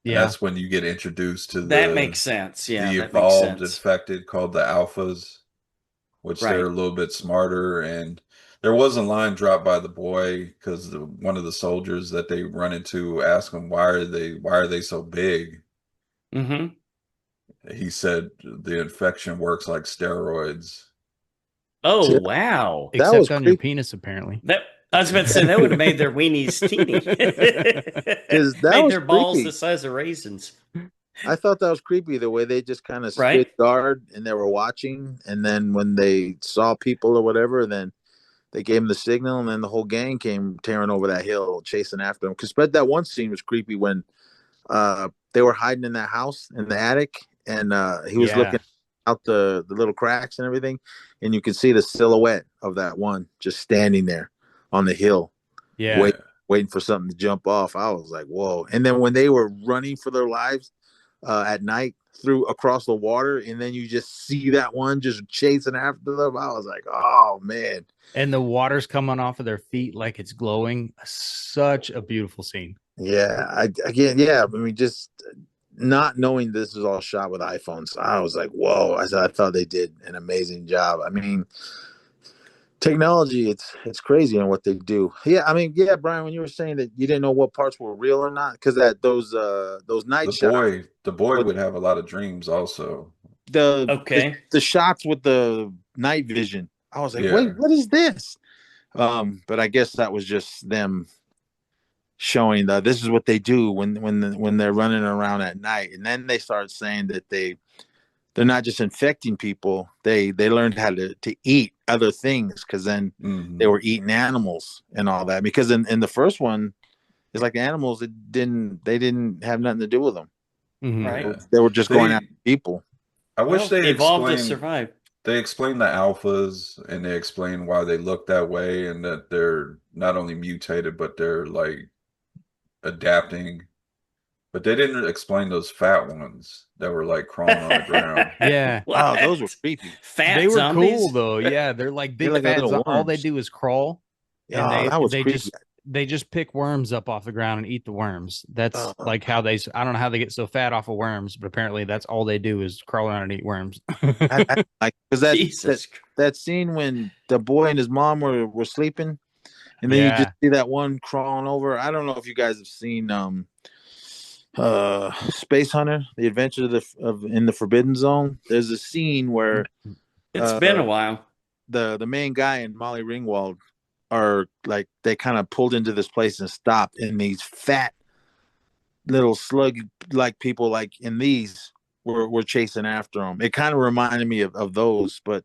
And Yeah. that's when you get introduced to That makes sense. Yeah, the that makes evolved sense. infected called the alphas, which they're Right. a little bit smarter. And there was a line dropped by the boy because one of the soldiers that they run into asked him why are they so big. Mm-hmm. He said the infection works like steroids. Oh, wow. that was Except on your creepy penis, apparently. That I was about to say that would have made their weenies teeny. because that Made was their balls creepy. the size of raisins. I thought that was creepy the way they just kind of stood Right? guard and they were watching, and then when they saw people or whatever, then they gave them the signal, and then the whole gang came tearing over that hill, chasing after them. Because but that one scene was creepy when they were hiding in that house in the attic, and he was Yeah. looking out the little cracks and everything, and you could see the silhouette of that one just standing there on the hill, Yeah. waiting for something to jump off. I was like, whoa! And then when they were running for their lives at night through across the water, and then you just see that one just chasing after them, I was like, oh man. And the water's coming off of their feet like it's glowing. Such a beautiful scene. Yeah, again, yeah. I mean, just not knowing this is all shot with iPhones, I was like, "Whoa!" I thought they did an amazing job. I mean, technology, it's crazy on what they do. Yeah, I mean, yeah, Brian, when you were saying that you didn't know what parts were real or not, because that those night shots, The boy with would have a lot of dreams also. Okay. the shots with the night vision, I was like, Yeah. "Wait, what is this?" But I guess that was just them showing that this is what they do when they're running around at night, and then they start saying that they're not just infecting people, they learned how to eat other things, because then Mhm. they were eating animals and all that, because in the first one it's like the animals they didn't have nothing to do with them. Mhm. Right. Yeah. They were just going They after people. I wish Well, they evolved to explained survive. they explain the alphas, and they explain why they look that way, and that they're not only mutated but they're like adapting. But they didn't explain those fat ones that were like crawling on the ground. Yeah. Oh, those were What? creepy. Fat They were zombies? cool though. Yeah, they're like They're big like fat. little All they worms. do is crawl, and Oh, that was they creepy. just pick worms up off the ground and eat the worms. That's Oh. like how I don't know how they get so fat off of worms, but apparently that's all they do is crawl around and eat worms. I like, because Jesus. that scene when the boy and his mom were sleeping, and then you Yeah. just see that one crawling over. I don't know if you guys have seen Space Hunter, The Adventure of in the Forbidden Zone. There's a scene where It's been a while. the main guy and Molly Ringwald are like, they kind of pulled into this place and stopped, and these fat little slug like people like in these were chasing after him. It kind of reminded me of those, but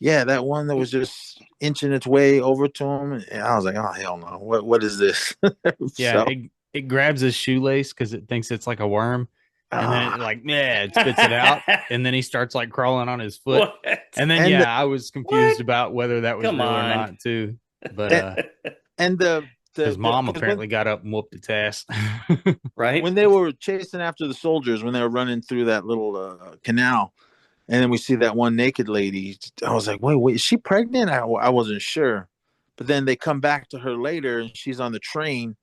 yeah, that one that was just inching its way over to him, and I was like, oh hell no, what is this? Yeah, So it grabs his shoelace because it thinks it's like a worm, and then ah, like yeah, it spits it out, and then he starts like crawling on his foot, What? and then and yeah, I was confused What? about whether that was Come real or on. not too, but and, and his mom 'cause apparently got up and whooped its ass. Right? when they were chasing after the soldiers, when they were running through that little canal, and then we see that one naked lady, I was like, wait, is she pregnant? I wasn't sure, but then they come back to her later, and she's on the train.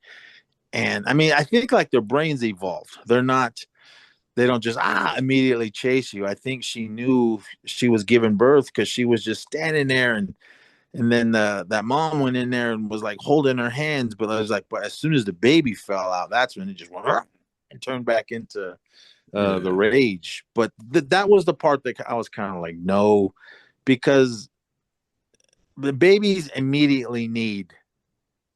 And I mean, I think like their brains evolved. They don't just immediately chase you. I think she knew she was giving birth because she was just standing there, and then that mom went in there and was like holding her hands, but I was like, but as soon as the baby fell out, that's when it just went and turned back into the Yeah. rage. But that was the part that I was kind of like, no, because the babies immediately need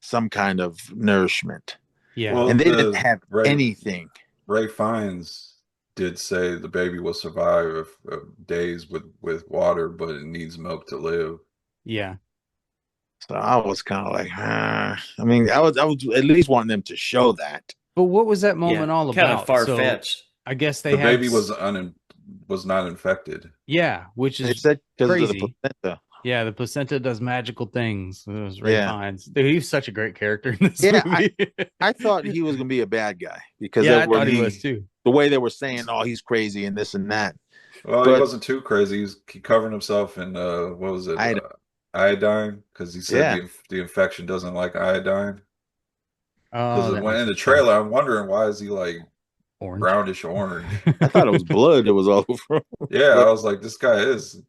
some kind of nourishment, Yeah, Well, and they didn't the have anything. Ray Fiennes did say the baby will survive days with water, but it needs milk to live. yeah. So I was kind of like, I mean, I was at least wanting them to show that. But what was that Yeah. moment all Kind of about? far So fetched. I guess they The had baby was not infected. yeah, which They is said because of the crazy. placenta. Yeah, the placenta does magical things. It was Ray Yeah. Fiennes. Dude, he was such a great character in this Yeah, movie. I thought he was gonna be a bad guy because yeah, they I were thought he was too. the way they were saying, oh, he's crazy and this and that. Well, he But wasn't too crazy. He covering himself in what was it? I, Iodine, because he said yeah, the infection doesn't like iodine. Oh, Because that when makes in the sense. trailer, I'm wondering why is he like Orange. brownish orange? I thought it was blood that was all over. Yeah, But I was like, this guy is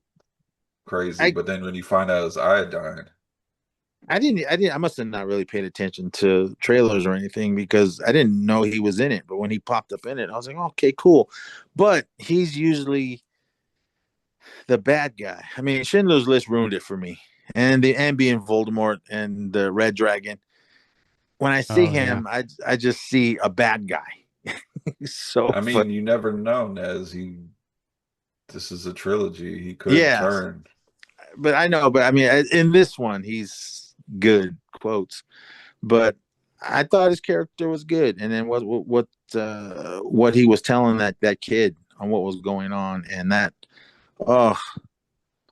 crazy. I, But then when you find out it's iodine, I must have not really paid attention to trailers or anything because I didn't know he was in it. But when he popped up in it, I was like, okay, cool. But he's usually the bad guy. I mean, Schindler's List ruined it for me, and being Voldemort and the Red Dragon. When I see Oh, yeah. him, I just see a bad guy. So, I mean, you never know, Nez. This is a trilogy. He could yeah, turn. but I know, but I mean, in this one, he's good quotes. But I thought his character was good, and then what he was telling that kid on what was going on, and oh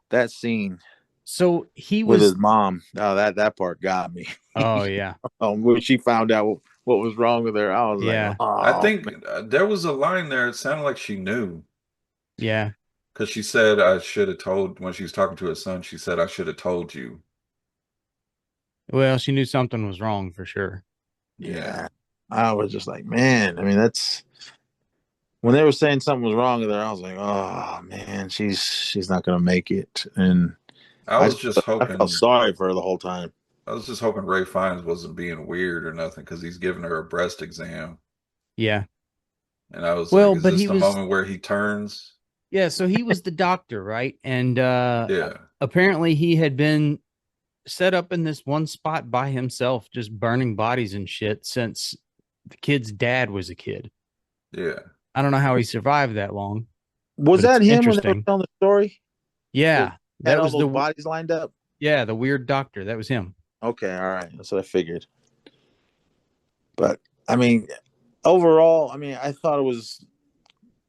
that scene So he with was his mom, oh that part got me. oh yeah. When she found out what was wrong with her, I was Yeah. like, oh, I think there was a line there. It sounded like she knew Yeah. because she said, "I should have told." When she was talking to her son, she said, "I should have told you." Well, she knew something was wrong for sure. yeah. I was just like, man. I mean, that's when they were saying something was wrong with her. I was like, oh man, she's not gonna make it. And I was just I hoping. felt sorry for her the whole time. I was just hoping Ray Fiennes wasn't being weird or nothing because he's giving her a breast exam, Yeah. and I was Well, like, "Is but this he the was moment where he turns?" yeah, so he was the doctor, right? And Yeah, apparently he had been set up in this one spot by himself, just burning bodies and shit since the kid's dad was a kid. yeah. I don't know how he survived that long. Was But it's that him when they were interesting. telling the story? Yeah. Had That all was those the bodies lined up. yeah, the weird doctor. That was him. Okay, all right, that's what I figured. But I mean, overall, I mean, I thought it was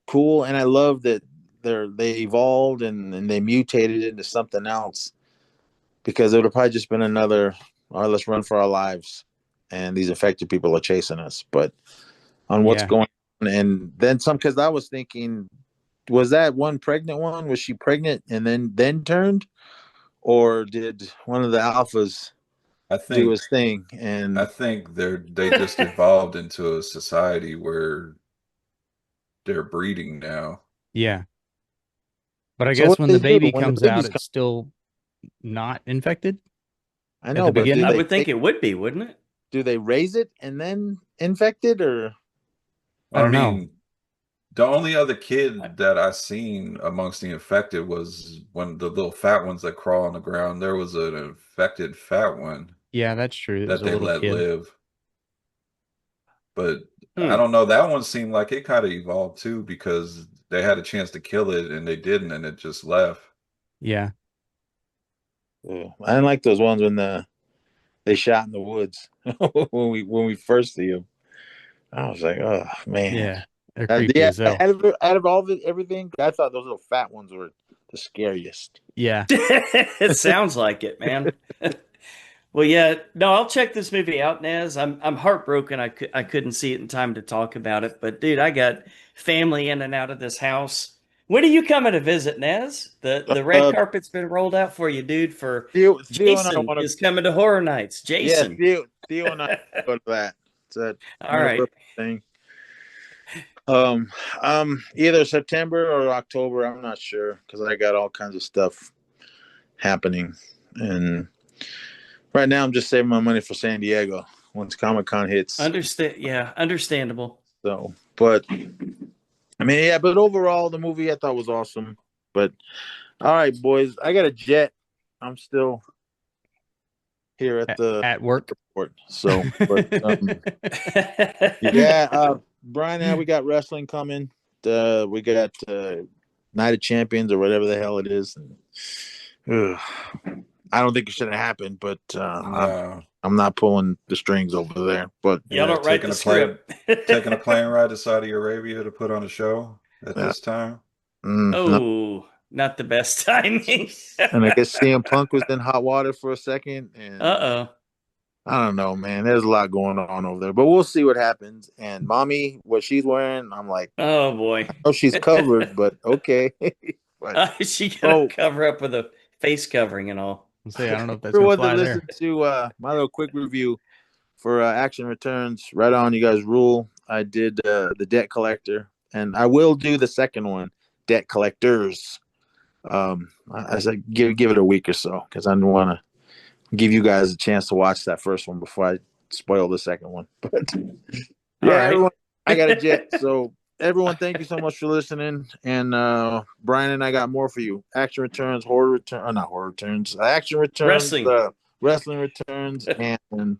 cool, and I love that they evolved and they mutated into something else because it would have probably just been another, all right, let's run for our lives, and these affected people are chasing us. But on what's Yeah. going on, and then some, because I was thinking, was that one pregnant one? Was she pregnant and then turned, or did one of the alphas I do think his thing? And I think they just evolved into a society where they're breeding now. Yeah. But I so guess what when do the they do baby when the comes babies out, come? it's still not infected. I at know, the but beginning? I would think it would be, wouldn't it? do they raise it and then infect it, or I don't know. mean, the only other kid that I seen amongst the infected was when the little fat ones that crawl on the ground. There was an infected fat one Yeah, that's true. It was that a they little let kid. live. But I don't know. That one seemed like it kind of evolved too because they had a chance to kill it and they didn't, and it just left. Yeah. Oh, I didn't like those ones when they shot in the woods when we first see them. I was like, oh man. Yeah. They're creepy Yeah, as hell. out of all of it, everything, I thought those little fat ones were the scariest. Yeah. It sounds like it, man. Well, yeah, no, I'll check this movie out, Naz. I'm heartbroken. I couldn't see it in time to talk about it, but dude, I got family in and out of this house. When are you coming to visit, Naz? The red carpet's been rolled out for you, dude. For Theo and I Jason want to. is coming to Horror Nights. Yeah, Jason. Theo and I go to that. It's a All right. thing. Either September or October. I'm not sure because I got all kinds of stuff happening, and right now I'm just saving my money for San Diego once Comic-Con hits. Understandable. So, but I mean, yeah, but overall the movie I thought was awesome. But all right, boys, I got a jet. I'm still here at work. Airport. So, but, yeah, Brian, now we got wrestling coming. We got Night of Champions or whatever the hell it is. I don't think it should have happened, but I'm not pulling the strings over there. But y'all don't write the script. Taking a plane ride to Saudi Arabia to put on a show at this time. No. Not the best timing. And I guess CM Punk was in hot water for a second. And I don't know, man. There's a lot going on over there, but we'll see what happens. And mommy, what she's wearing, I'm like, oh boy. Oh, she's covered, but okay. But, she gotta cover up with a face covering and all. I don't know if that's gonna fly there. Listen to my little quick review for Action Returns. Right on, you guys rule. I did the Debt Collector, and I will do the second one, Debt Collectors. I said give it a week or so because I want to give you guys a chance to watch that first one before I spoil the second one. But yeah, everyone, I got a jet. So everyone, thank you so much for listening. And Brian and I got more for you. Action Returns, not Horror Returns. Action Returns, Wrestling Returns, and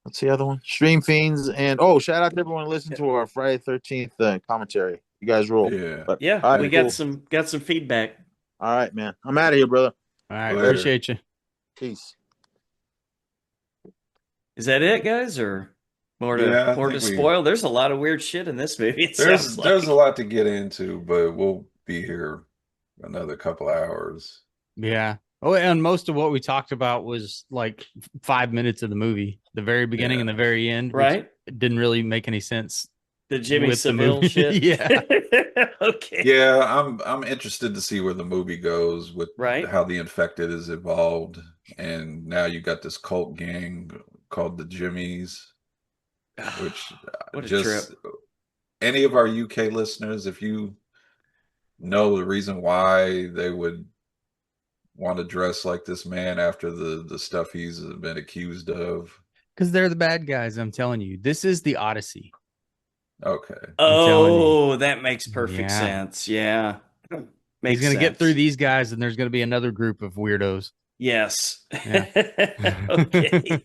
what's the other one? Stream Fiends. And shout out to everyone listening to our Friday 13th commentary. You guys rule. Yeah. But right, we got some feedback. All right, man. I'm out of here, brother. All right, appreciate you. Peace. Is that it, guys, or more to spoil? There's a lot of weird shit in this movie. There's a lot to get into, but we'll be here another couple hours. Yeah. Oh, and most of what we talked about was like 5 minutes of the movie, the very beginning and the very end. Right. It didn't really make any sense. The Jimmy Savile shit. Yeah. Okay. Yeah, I'm interested to see where the movie goes with how the Infected is evolved, and now you got this cult gang called the Jimmies, which what a trip. Any of our UK listeners, if you know the reason why they would want to dress like this man after the stuff he's been accused of, because they're the bad guys. I'm telling you, this is the Odyssey. Okay. Oh, that makes perfect sense. Yeah. He's going to get through these guys, and there's going to be another group of weirdos. Yes. Yeah. Okay.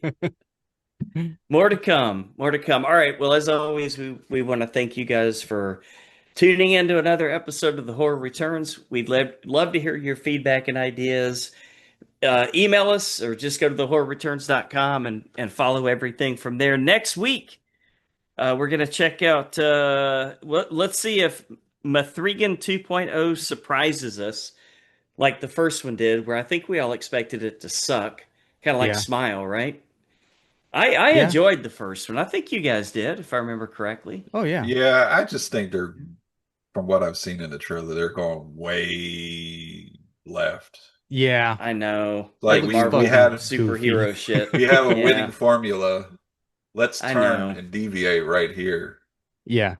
More to come. All right. Well, as always, we want to thank you guys for tuning in to another episode of The Horror Returns. We'd love to hear your feedback and ideas. Email us or just go to thehorrorreturns.com and follow everything from there. Next week, we're going to check out, let's see if Mithrigan 2.0 surprises us like the first one did, where I think we all expected it to suck. Kind of like Smile, right? I enjoyed the first one. I think you guys did, if I remember correctly. Oh, yeah. Yeah, I just think from what I've seen in the trailer, they're going way left. Yeah. I know. Like we had superhero shit. We have a winning formula. Let's turn and deviate right here. Yeah.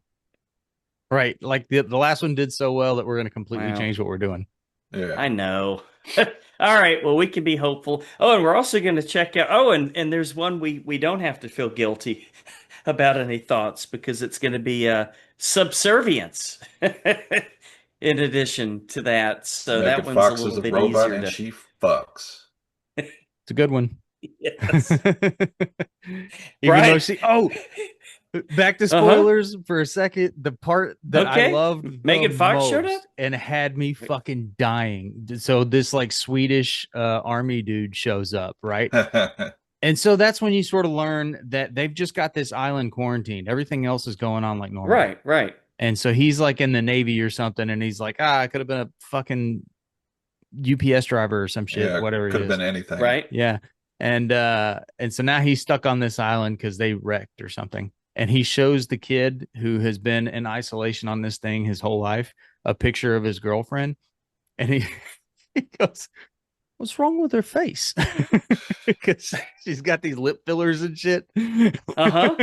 Right. Like the last one did so well that we're going to completely change what we're doing. Yeah. I know. All right. Well, we can be hopeful. Oh, and we're also going to check out. Oh, and there's one we don't have to feel guilty about any thoughts because it's going to be Subservience in addition to that. So that one's a little bit easier and she fucks. It's a good one. Yes. Even though Back to spoilers for a second. The part that I Okay. loved Megan the Fox showed most up? and had me fucking dying. So this like Swedish army dude shows up, right? And so that's when you sort of learn that they've just got this island quarantined. Everything else is going on like normal. Right, right. And so he's like in the Navy or something, and he's like, I could have been a fucking UPS driver or some shit, Yeah, whatever it could have is. been anything. Right. Yeah. And so now he's stuck on this island because they wrecked or something. And he shows the kid who has been in isolation on this thing his whole life a picture of his girlfriend. And he goes, what's wrong with her face? Because she's got these lip fillers and shit. Uh-huh.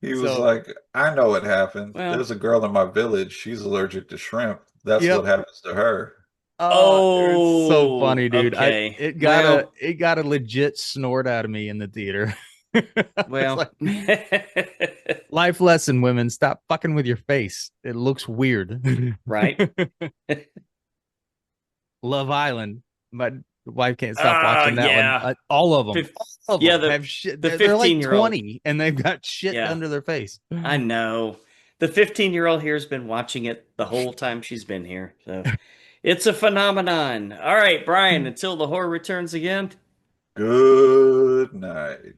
He was So- like, I know what happened. Well- There's a girl in my village. She's allergic to shrimp. That's Yep. what happens to her. Oh, it's so funny, dude. Okay. It Well- got a legit snort out of me in the theater. It's Well, like, life lesson, women, stop fucking with your face. It looks weird. right. Love Island. My wife can't stop Ah, watching that yeah. one. All of them. Fif- All of yeah, them the- have shit. the They're like 15-year-old 20 and they've got shit Yeah. under their face. I know. The 15-year-old here has been watching it the whole time she's been here. So it's a phenomenon. All right, Brian, until the horror returns again. Good night.